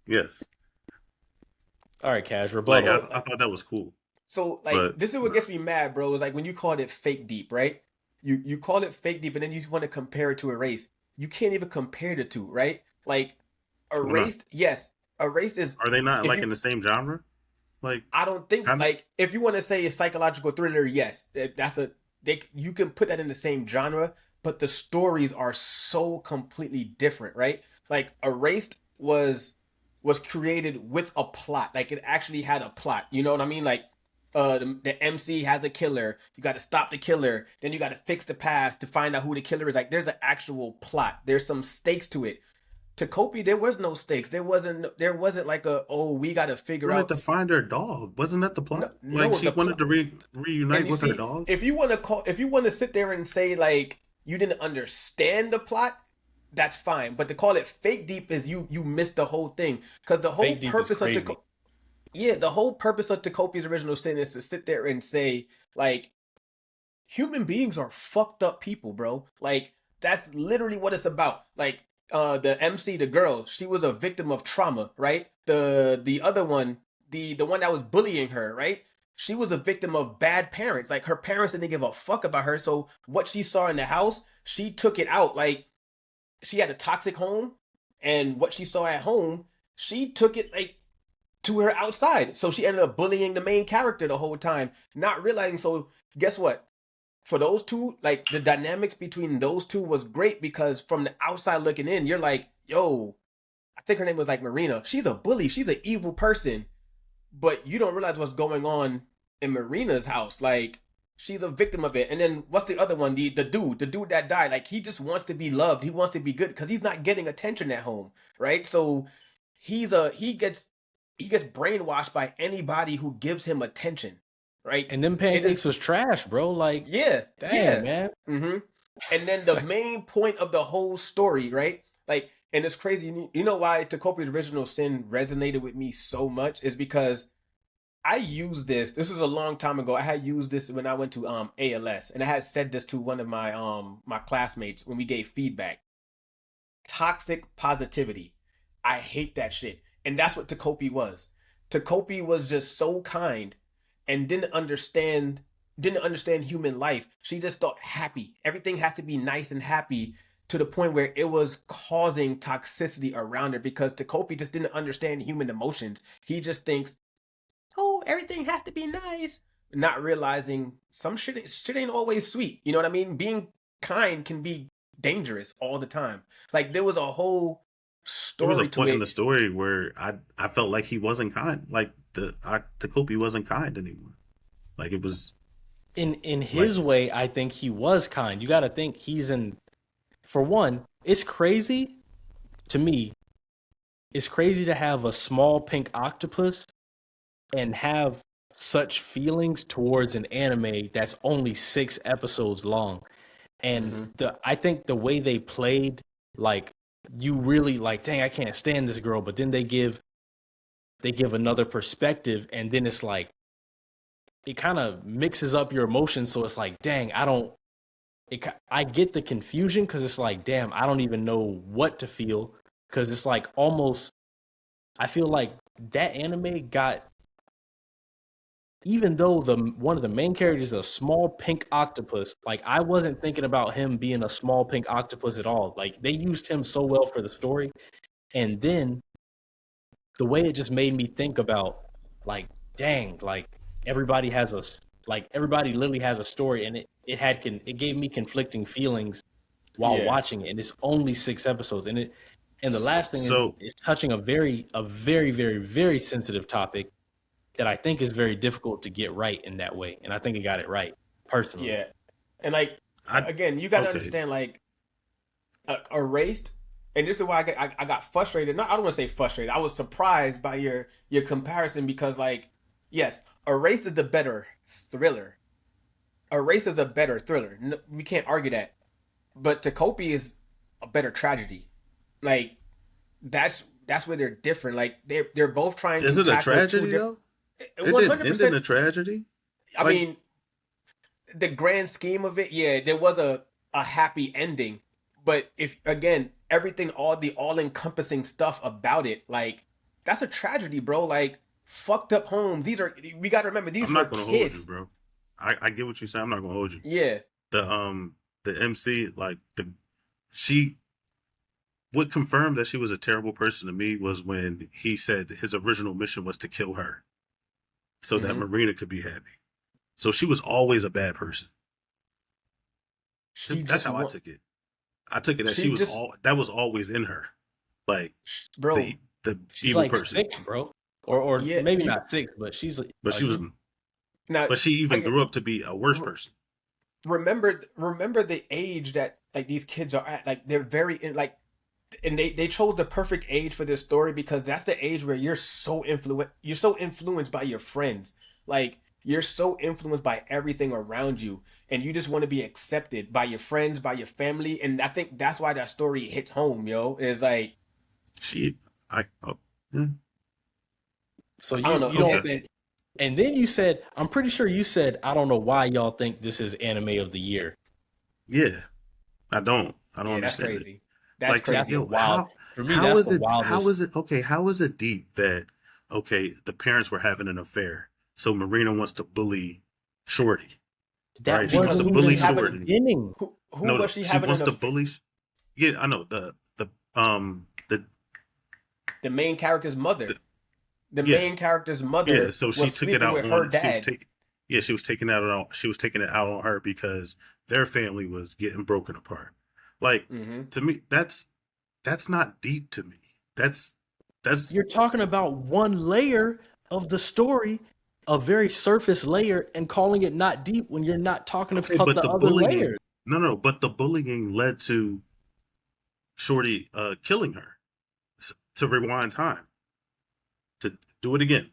[SPEAKER 3] Yes,
[SPEAKER 2] All right, Cash,
[SPEAKER 3] like
[SPEAKER 2] rebuttal.
[SPEAKER 1] So
[SPEAKER 3] I thought that was cool,
[SPEAKER 1] so like
[SPEAKER 3] but
[SPEAKER 1] this is what gets me mad, bro. Is like when you called it fake deep, right? You call it fake deep, and then you want to compare it to Erased. You can't even compare the two, right? Like
[SPEAKER 3] why not?
[SPEAKER 1] Erased, yes, Erased is
[SPEAKER 3] Are they not
[SPEAKER 1] if
[SPEAKER 3] like in
[SPEAKER 1] you.
[SPEAKER 3] the same genre? Like,
[SPEAKER 1] I don't think
[SPEAKER 3] kind of.
[SPEAKER 1] like if you want to say a psychological thriller, yes, that's a you can put that in the same genre, but the stories are so completely different, right? Like Erased was created with a plot, like it actually had a plot. You know what I mean? Like the MC has a killer, you got to stop the killer, then you got to fix the past to find out who the killer is. Like there's an actual plot. There's some stakes to it. Takopi, there was no stakes. There wasn't like a, oh, we got to figure
[SPEAKER 3] Wanted
[SPEAKER 1] out.
[SPEAKER 3] to find her dog. Wasn't that the
[SPEAKER 1] No,
[SPEAKER 3] plot? Like,
[SPEAKER 1] no,
[SPEAKER 3] she
[SPEAKER 1] the
[SPEAKER 3] wanted
[SPEAKER 1] plot.
[SPEAKER 3] to
[SPEAKER 1] And
[SPEAKER 3] reunite
[SPEAKER 1] you
[SPEAKER 3] with her
[SPEAKER 1] see,
[SPEAKER 3] dog.
[SPEAKER 1] if you want to sit there and say like you didn't understand the plot, that's fine. But to call it fake deep is you missed the whole thing, because the whole
[SPEAKER 2] Fake deep is
[SPEAKER 1] purpose of
[SPEAKER 2] crazy.
[SPEAKER 1] the whole purpose of Takopi's original sin is to sit there and say like human beings are fucked up people, bro. Like that's literally what it's about. Like the MC, the girl, she was a victim of trauma, right? The other one, the one that was bullying her, right? She was a victim of bad parents. Like her parents didn't give a fuck about her. So what she saw in the house, she took it out. Like she had a toxic home, and what she saw at home, she took it like to her outside. So she ended up bullying the main character the whole time, not realizing. So guess what? For those two, like the dynamics between those two was great, because from the outside looking in, you're like, yo, I think her name was like Marina. She's a bully. She's an evil person. But you don't realize what's going on in Marina's house. Like, she's a victim of it. And then what's the other one? The dude that died. Like, he just wants to be loved. He wants to be good because he's not getting attention at home, right? So he gets brainwashed by anybody who gives him attention, right?
[SPEAKER 2] And them pancakes was trash, bro. Like,
[SPEAKER 1] Yeah,
[SPEAKER 2] dang,
[SPEAKER 1] yeah.
[SPEAKER 2] man.
[SPEAKER 1] Mm-hmm. And then the main point of the whole story, right? Like, and it's crazy. You know why Takopi's original sin resonated with me so much is because I used this. This was a long time ago. I had used this when I went to ALS, and I had said this to one of my classmates when we gave feedback. Toxic positivity. I hate that shit. And that's what Takopi was. Takopi was just so kind and didn't understand human life. She just thought happy. Everything has to be nice and happy, to the point where it was causing toxicity around her, because Takopi just didn't understand human emotions. He just thinks, oh, everything has to be nice, not realizing some shit ain't always sweet. You know what I mean? Being kind can be dangerous all the time. Like there was a whole
[SPEAKER 3] There was a
[SPEAKER 1] story to
[SPEAKER 3] point in
[SPEAKER 1] it.
[SPEAKER 3] the story where I felt like he wasn't kind. Like, Takopi wasn't kind anymore. Like, it was
[SPEAKER 2] in
[SPEAKER 3] Like,
[SPEAKER 2] his way, I think he was kind. You got to think he's in. For one, it's crazy to me. It's crazy to have a small pink octopus and have such feelings towards an anime that's only 6 episodes long. And I think the way they played, like, you really like, dang, I can't stand this girl, but then they give another perspective, and then it's like it kind of mixes up your emotions. So it's like, dang, I get the confusion because it's like, damn, I don't even know what to feel, because it's like almost, I feel like that anime got, even though one of the main characters is a small pink octopus, like I wasn't thinking about him being a small pink octopus at all. Like they used him so well for the story, and then the way it just made me think about, like, dang, like everybody literally has a story, and it gave me conflicting feelings while watching it, and it's only 6 episodes, and the last thing
[SPEAKER 3] so
[SPEAKER 2] is touching a very very very sensitive topic that I think is very difficult to get right in that way, and I think it got it right personally.
[SPEAKER 1] Yeah, and like again, you got to understand, like, Erased, and this is why I got frustrated. No, I don't want to say frustrated. I was surprised by your comparison because, like, yes, Erased is the better thriller. Erased is a better thriller. No, we can't argue that. But Takopi is a better tragedy. Like that's where they're different. Like they're both trying.
[SPEAKER 3] Is
[SPEAKER 1] to
[SPEAKER 3] it a
[SPEAKER 1] tackle
[SPEAKER 3] tragedy though? It didn't end in a tragedy.
[SPEAKER 1] I mean, the grand scheme of it, yeah, there was a happy ending. But if again, everything, all the all encompassing stuff about it, like that's a tragedy, bro. Like fucked up homes. We got to remember these.
[SPEAKER 3] I'm
[SPEAKER 1] are
[SPEAKER 3] not gonna
[SPEAKER 1] kids.
[SPEAKER 3] hold you, bro. I get what you're saying. I'm not gonna hold you.
[SPEAKER 1] Yeah.
[SPEAKER 3] The MC, like she what confirmed that she was a terrible person to me was when he said his original mission was to kill her so that Marina could be happy. So she was always a bad person. That's how I took it. I took it that that was always in her. Like,
[SPEAKER 1] bro,
[SPEAKER 3] the
[SPEAKER 2] she's
[SPEAKER 3] evil
[SPEAKER 2] like
[SPEAKER 3] person.
[SPEAKER 2] 6, bro. Or
[SPEAKER 1] yeah,
[SPEAKER 2] maybe not 6, but she was
[SPEAKER 1] now,
[SPEAKER 3] but she even grew up to be a worse person.
[SPEAKER 1] Remember the age that like these kids are at. Like they're very like, and they chose the perfect age for this story because that's the age where you're so influenced by your friends. Like you're so influenced by everything around you, and you just want to be accepted by your friends, by your family, and I think that's why that story hits home, yo. Is like
[SPEAKER 2] So you
[SPEAKER 1] I don't know.
[SPEAKER 2] you don't think. And then you said, I'm pretty sure you said, I don't know why y'all think this is anime of the year.
[SPEAKER 3] Yeah, I don't understand.
[SPEAKER 1] That's crazy.
[SPEAKER 3] It.
[SPEAKER 1] That's
[SPEAKER 3] like,
[SPEAKER 1] crazy.
[SPEAKER 3] Yo,
[SPEAKER 2] wild. For me,
[SPEAKER 3] how
[SPEAKER 2] that's
[SPEAKER 3] is
[SPEAKER 2] the
[SPEAKER 3] it?
[SPEAKER 2] wildest.
[SPEAKER 3] How is it? Okay, how is it deep that the parents were having an affair, so Marina wants to bully Shorty.
[SPEAKER 2] That
[SPEAKER 3] right? She wants to bully Shorty.
[SPEAKER 2] Beginning.
[SPEAKER 1] Who was she having?
[SPEAKER 3] Wants to bully. Yeah, I know the
[SPEAKER 1] main character's mother. The main character's mother.
[SPEAKER 3] Yeah, so she took it out
[SPEAKER 1] with
[SPEAKER 3] on
[SPEAKER 1] her dad.
[SPEAKER 3] She was taking it out on her because their family was getting broken apart. Like to me, that's not deep to me. That's
[SPEAKER 2] You're talking about one layer of the story, a very surface layer, and calling it not deep when you're not talking about the other layers.
[SPEAKER 3] No, but the bullying led to Shorty killing her. To rewind time. To do it again.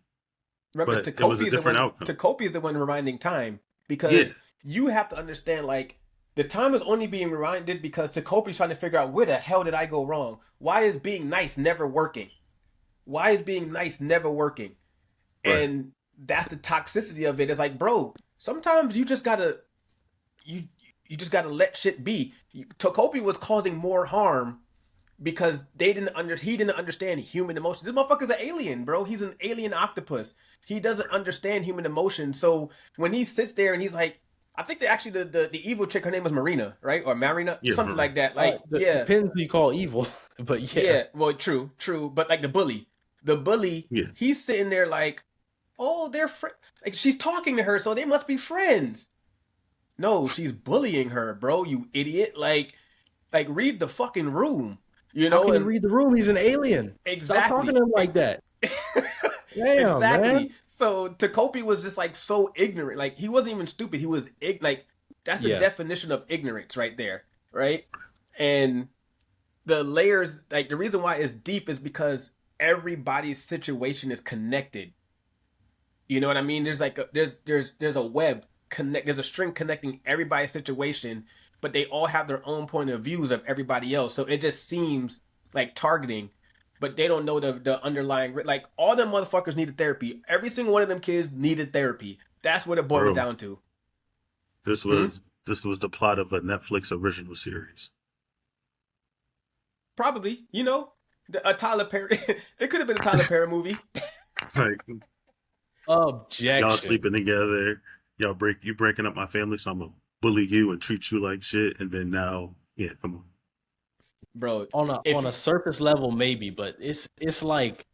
[SPEAKER 1] Remember,
[SPEAKER 3] but it was a different outcome.
[SPEAKER 1] Takopi is the one rewinding time because you have to understand, like, the time is only being rewinded because Takopi's trying to figure out where the hell did I go wrong? Why is being nice never working? Right. And that's the toxicity of it. It's like, bro, sometimes you just gotta you just gotta let shit be. Takopi was causing more harm because he didn't understand human emotions. This motherfucker's an alien, bro. He's an alien octopus. He doesn't understand human emotions. So when he sits there and he's like, I think the evil chick, her name was Marina, right? Or Marina, something like that. Like,
[SPEAKER 2] depends who you call evil, but
[SPEAKER 1] yeah. Well, true. But like the bully, he's sitting there like, oh, they're friends. Like she's talking to her, so they must be friends. No, she's bullying her, bro. You idiot. Like read the fucking room. You know,
[SPEAKER 2] how can you read the room? He's an alien.
[SPEAKER 1] Exactly.
[SPEAKER 2] Stop talking to him like that. Damn,
[SPEAKER 1] exactly.
[SPEAKER 2] Man.
[SPEAKER 1] So Takopi was just like so ignorant. Like he wasn't even stupid. He was like that's the definition of ignorance right there, right? And the layers, like the reason why it's deep is because everybody's situation is connected. You know what I mean? There's like there's a web there's a string connecting everybody's situation, but they all have their own point of views of everybody else. So it just seems like targeting, but they don't know the underlying, like all them motherfuckers needed therapy. Every single one of them kids needed therapy. That's what it boiled down to.
[SPEAKER 3] This was the plot of a Netflix original series.
[SPEAKER 1] Probably, you know, a Tyler Perry. It could have been a Tyler Perry movie.
[SPEAKER 3] Like,
[SPEAKER 2] objection.
[SPEAKER 3] y'all sleeping together. You breaking up my family, so I'm gonna bully you and treat you like shit. And then now, yeah, come on,
[SPEAKER 1] bro.
[SPEAKER 2] On a surface level, maybe, but it's like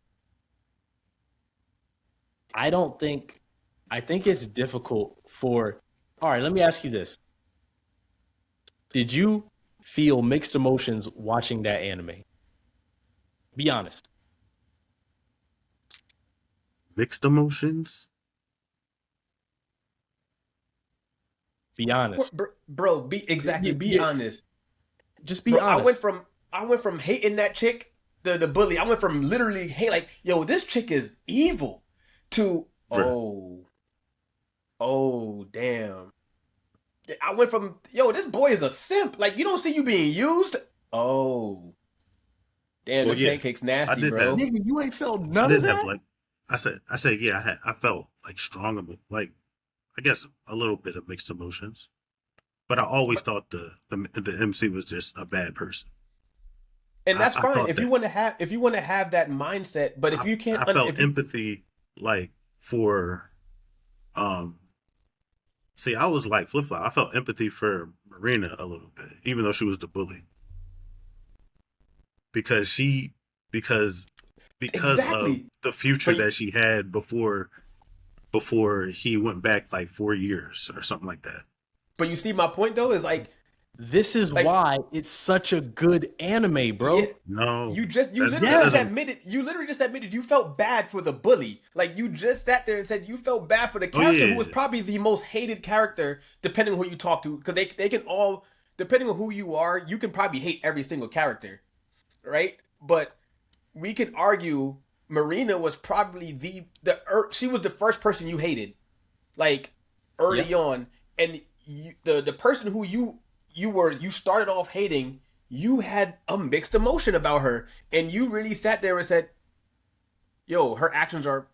[SPEAKER 2] I think it's difficult for. All right, let me ask you this: did you feel mixed emotions watching that anime? Be honest.
[SPEAKER 3] mixed emotions.
[SPEAKER 2] Be honest,
[SPEAKER 1] bro. Be honest.
[SPEAKER 2] Just be honest.
[SPEAKER 1] I went from hating that chick, the bully. I went from literally hate, like, yo, this chick is evil, to oh damn. I went from, yo, this boy is a simp. Like, you don't see you being used. Oh, damn, the pancake's nasty, bro.
[SPEAKER 2] Nigga, you ain't felt none of that.
[SPEAKER 3] Have, like, I said, yeah, I felt like strong, like, I guess a little bit of mixed emotions, but I always thought the MC was just a bad person,
[SPEAKER 1] and that's fine if you want to have that mindset. But if you can't,
[SPEAKER 3] I felt empathy, like for, see, I was like flip flop. I felt empathy for Marina a little bit, even though she was the bully, because of the future that she had before he went back like 4 years or something like that.
[SPEAKER 1] But you see, my point though is like,
[SPEAKER 2] this is like, why it's such a good anime, bro.
[SPEAKER 1] Yeah,
[SPEAKER 3] no,
[SPEAKER 1] you literally just admitted you felt bad for the bully. Like, you just sat there and said you felt bad for the character who was probably the most hated character, depending on who you talk to, because they can all, depending on who you are, you can probably hate every single character, right? But we can argue Marina was probably she was the first person you hated, like early on, and the person who you started off hating, you had a mixed emotion about her, and you really sat there and said, yo, her actions are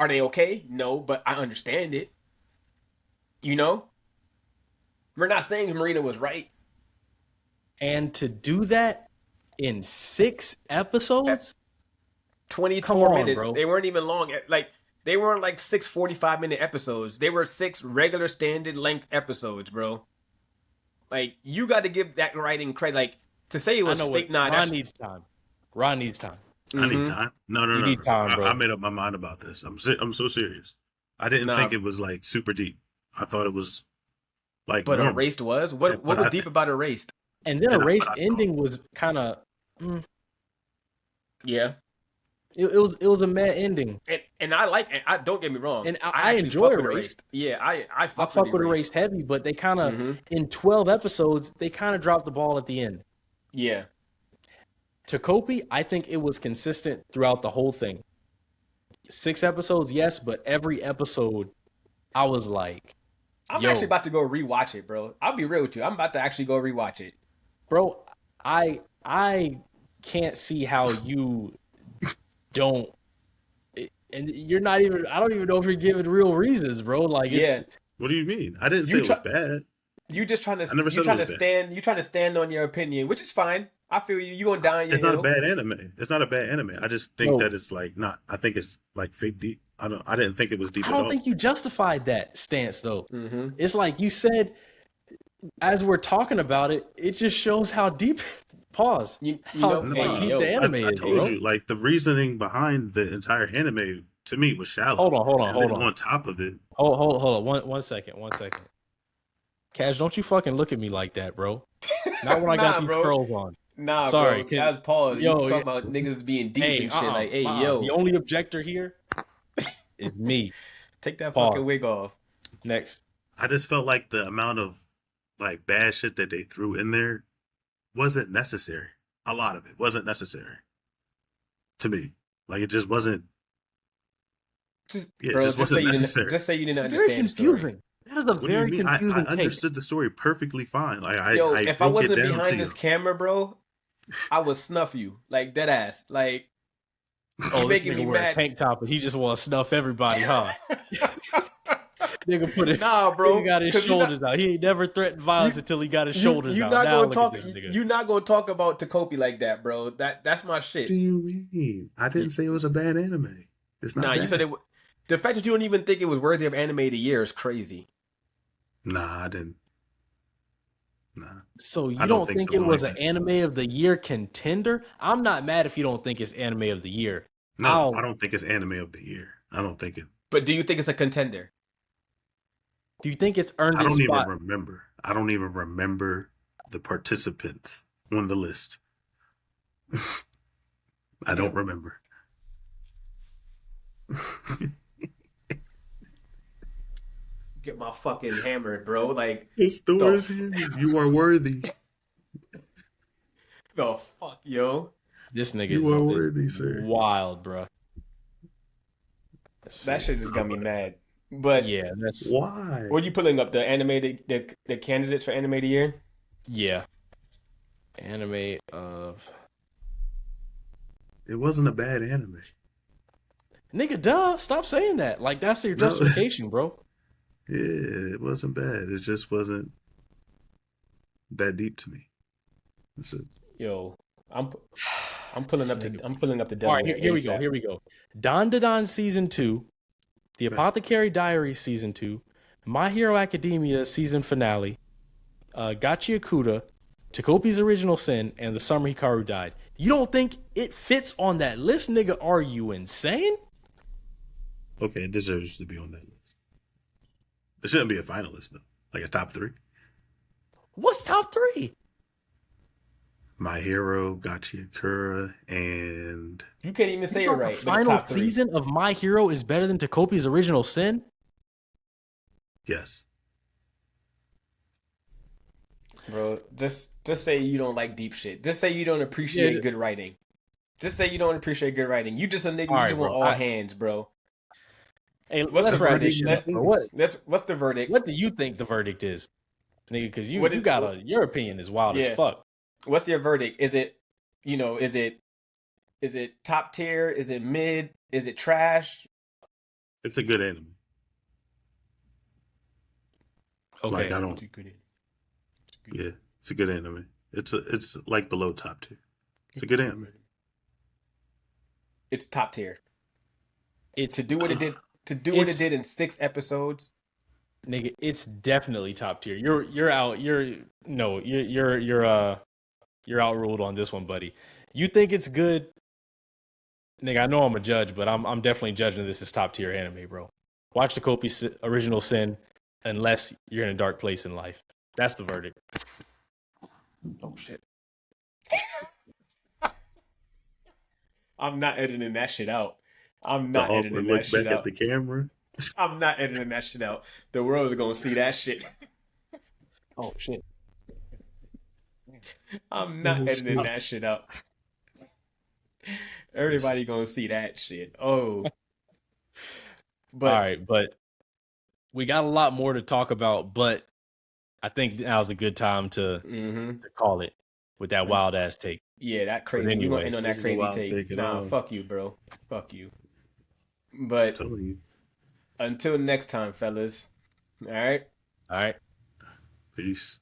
[SPEAKER 1] they okay? No, but I understand it. You know, we're not saying Marina was right,
[SPEAKER 2] and to do that in 6 episodes.
[SPEAKER 1] 24 minutes. Bro. They weren't even long. Like, they weren't like 6 45-minute episodes. They were 6 regular standard length episodes, bro. Like, you got to give that writing credit. Like, to say it was fake.
[SPEAKER 2] Ron needs time. Ron needs time.
[SPEAKER 3] I need time. No.
[SPEAKER 2] Need time, bro.
[SPEAKER 3] I made up my mind about this. I'm so serious. I didn't think it was like super deep. I thought it was like.
[SPEAKER 1] But normal. Erased was what was deep about Erased?
[SPEAKER 2] And then Erased ending was kind of.
[SPEAKER 1] Yeah.
[SPEAKER 2] It was a mad ending,
[SPEAKER 1] and I like it. I don't get me wrong,
[SPEAKER 2] and I enjoy Erased.
[SPEAKER 1] Yeah, I fuck
[SPEAKER 2] with Erased heavy, but they kind of in 12 episodes they kind of dropped the ball at the end.
[SPEAKER 1] Yeah,
[SPEAKER 2] Takopi, I think it was consistent throughout the whole thing. 6 episodes, yes, but every episode, I was like,
[SPEAKER 1] I'm actually about to go rewatch it, bro. I'll be real with you. I'm about to actually go rewatch it,
[SPEAKER 2] bro. I can't see how you. Don't, and you're not even. I don't even know if you're giving real reasons, bro. Like,
[SPEAKER 3] what do you mean? I didn't say it was bad.
[SPEAKER 1] You just trying to. I never said it was bad. You trying to stand on your opinion, which is fine. I feel you. You going down your.
[SPEAKER 3] It's not a bad anime. It's not a bad anime. I just think that it's like not. I think it's like fake deep. I didn't think it was deep.
[SPEAKER 2] I don't think you justified that stance though. It's like you said, as we're talking about it, it just shows how deep. Pause. How deep the anime is. I
[SPEAKER 3] told you, like, the reasoning behind the entire anime to me was shallow.
[SPEAKER 2] Hold on.
[SPEAKER 3] On top of it,
[SPEAKER 2] hold on. One second. Cash, don't you fucking look at me like that, bro. Not when I got these curls on.
[SPEAKER 1] Nah, sorry. Bro. That was pause. You talking about niggas being deep and shit. Like, hey, yo.
[SPEAKER 2] The only objector here is me.
[SPEAKER 1] Take that
[SPEAKER 2] Pause.
[SPEAKER 1] fucking wig off.
[SPEAKER 2] Next.
[SPEAKER 3] I just felt like the amount of like bad shit that they threw in there wasn't necessary. A lot of it wasn't necessary to me. Like it just wasn't.
[SPEAKER 1] Just,
[SPEAKER 3] Yeah,
[SPEAKER 1] bro,
[SPEAKER 3] it just wasn't necessary.
[SPEAKER 1] just say you didn't
[SPEAKER 2] It's very
[SPEAKER 1] understand the story.
[SPEAKER 2] confusing. That is a
[SPEAKER 3] What do you
[SPEAKER 2] very
[SPEAKER 3] mean?
[SPEAKER 2] confusing
[SPEAKER 3] I
[SPEAKER 2] take.
[SPEAKER 3] understood the story perfectly fine. Like
[SPEAKER 1] Yo,
[SPEAKER 3] I
[SPEAKER 1] if I
[SPEAKER 3] broke it
[SPEAKER 1] wasn't
[SPEAKER 3] down to
[SPEAKER 1] behind
[SPEAKER 3] you.
[SPEAKER 1] this camera, bro, I would snuff you like dead ass. Like
[SPEAKER 2] Oh,
[SPEAKER 1] you
[SPEAKER 2] this
[SPEAKER 1] making
[SPEAKER 2] nigga
[SPEAKER 1] me
[SPEAKER 2] wear a
[SPEAKER 1] mad.
[SPEAKER 2] tank top and he just want to snuff everybody, huh? Nigga put it.
[SPEAKER 1] Nah, bro.
[SPEAKER 2] Nigga got his
[SPEAKER 1] 'Cause
[SPEAKER 2] shoulders out. He ain't never threatened violence until he got his shoulders
[SPEAKER 1] you
[SPEAKER 2] out.
[SPEAKER 1] not
[SPEAKER 2] Now
[SPEAKER 1] gonna
[SPEAKER 2] look
[SPEAKER 1] talk.
[SPEAKER 2] at this nigga.
[SPEAKER 1] You not gonna talk about Takopi like that, bro. That's my
[SPEAKER 3] What
[SPEAKER 1] shit.
[SPEAKER 3] do you mean? I didn't say it was a bad anime. It's not
[SPEAKER 1] Nah,
[SPEAKER 3] bad.
[SPEAKER 1] you said it. The fact that you don't even think it was worthy of anime of the year is crazy.
[SPEAKER 3] Nah, I didn't. Nah.
[SPEAKER 2] So you
[SPEAKER 3] I
[SPEAKER 2] don't
[SPEAKER 3] don't think
[SPEAKER 2] think
[SPEAKER 3] so
[SPEAKER 2] it was
[SPEAKER 3] like
[SPEAKER 2] an
[SPEAKER 3] that.
[SPEAKER 2] anime of the year contender? I'm not mad if you don't think it's anime of the year.
[SPEAKER 3] No, I don't think it's anime of the year. I don't think it.
[SPEAKER 1] But do you think it's a contender?
[SPEAKER 2] Do you think it's earned
[SPEAKER 3] I
[SPEAKER 2] its
[SPEAKER 3] don't even
[SPEAKER 2] spot?
[SPEAKER 3] remember. I don't even remember the participants on the list. I don't remember.
[SPEAKER 1] Get my fucking hammered, bro. Like
[SPEAKER 3] His stores here. You are worthy.
[SPEAKER 1] the fuck, yo.
[SPEAKER 2] This nigga
[SPEAKER 3] You
[SPEAKER 2] is,
[SPEAKER 3] are worthy,
[SPEAKER 2] is
[SPEAKER 3] sir.
[SPEAKER 2] wild, bro.
[SPEAKER 1] That shit just got me mad. But
[SPEAKER 2] Yeah, that's
[SPEAKER 3] Why?
[SPEAKER 1] what are you pulling up? The anime, the candidates for anime of the year?
[SPEAKER 2] yeah. Anime of
[SPEAKER 3] It wasn't a bad anime.
[SPEAKER 2] nigga, duh. Stop saying that. Like that's your
[SPEAKER 3] No.
[SPEAKER 2] justification, bro.
[SPEAKER 3] Yeah, it wasn't bad. It just wasn't that deep to me. That's it.
[SPEAKER 1] Yo, I'm pulling up the
[SPEAKER 2] All
[SPEAKER 1] devil.
[SPEAKER 2] right, here we go. Here we go. Don season 2, The Apothecary Diaries season 2, My Hero Academia season finale, Gachi Akuda, Takopi's Original Sin, and The Summer Hikaru Died. You don't think it fits on that list, nigga? Are you insane?
[SPEAKER 3] Okay, it deserves to be on that list. It shouldn't be a finalist though. Like a top 3.
[SPEAKER 2] What's top 3?
[SPEAKER 3] My Hero, Gachi Akura, and
[SPEAKER 1] You can't even say it
[SPEAKER 2] The
[SPEAKER 1] right. But it's
[SPEAKER 2] final
[SPEAKER 1] top 3.
[SPEAKER 2] season of My Hero is better than Takopi's Original Sin?
[SPEAKER 3] yes.
[SPEAKER 1] Bro, just say you don't like deep shit. Just say you don't appreciate good writing. Just say you don't appreciate good writing. You just a nigga. You just want all hands, bro.
[SPEAKER 2] Hey,
[SPEAKER 1] What's
[SPEAKER 2] let's
[SPEAKER 1] the
[SPEAKER 2] wrap
[SPEAKER 1] verdict?
[SPEAKER 2] this shit up, bro.
[SPEAKER 1] What's the verdict?
[SPEAKER 2] What do you think the verdict is, nigga? Because your opinion is wild as fuck.
[SPEAKER 1] What's your verdict? Is it, is it top tier? Is it mid? Is it trash?
[SPEAKER 3] It's a good anime.
[SPEAKER 2] Okay.
[SPEAKER 3] Like I don't. Yeah, it's a good anime. It's like below top 2. It's a good anime.
[SPEAKER 1] It's top tier.
[SPEAKER 2] It's
[SPEAKER 1] To do what it did. To do what it did in 6 episodes.
[SPEAKER 2] nigga, it's definitely top tier. You're outruled on this one, buddy. You think it's good, nigga? I know I'm a judge, but I'm definitely judging this as top tier anime, bro. Watch Takopi's Original Sin, unless you're in a dark place in life. That's the verdict.
[SPEAKER 1] Oh shit! I'm not editing that shit out. I'm not editing that shit
[SPEAKER 3] back
[SPEAKER 1] out.
[SPEAKER 3] at the camera.
[SPEAKER 1] I'm not editing that shit out. The world's gonna see that shit.
[SPEAKER 2] Oh shit!
[SPEAKER 1] I'm not editing that shit out. Everybody gonna see that shit. Oh. But
[SPEAKER 2] all right, but we got a lot more to talk about, but I think now's a good time to call it with that wild ass take.
[SPEAKER 1] Yeah, that crazy.
[SPEAKER 2] Anyway,
[SPEAKER 1] you gonna end on that crazy take? Nah, fuck you, bro. Fuck you. But until next time, fellas. All right.
[SPEAKER 3] Peace.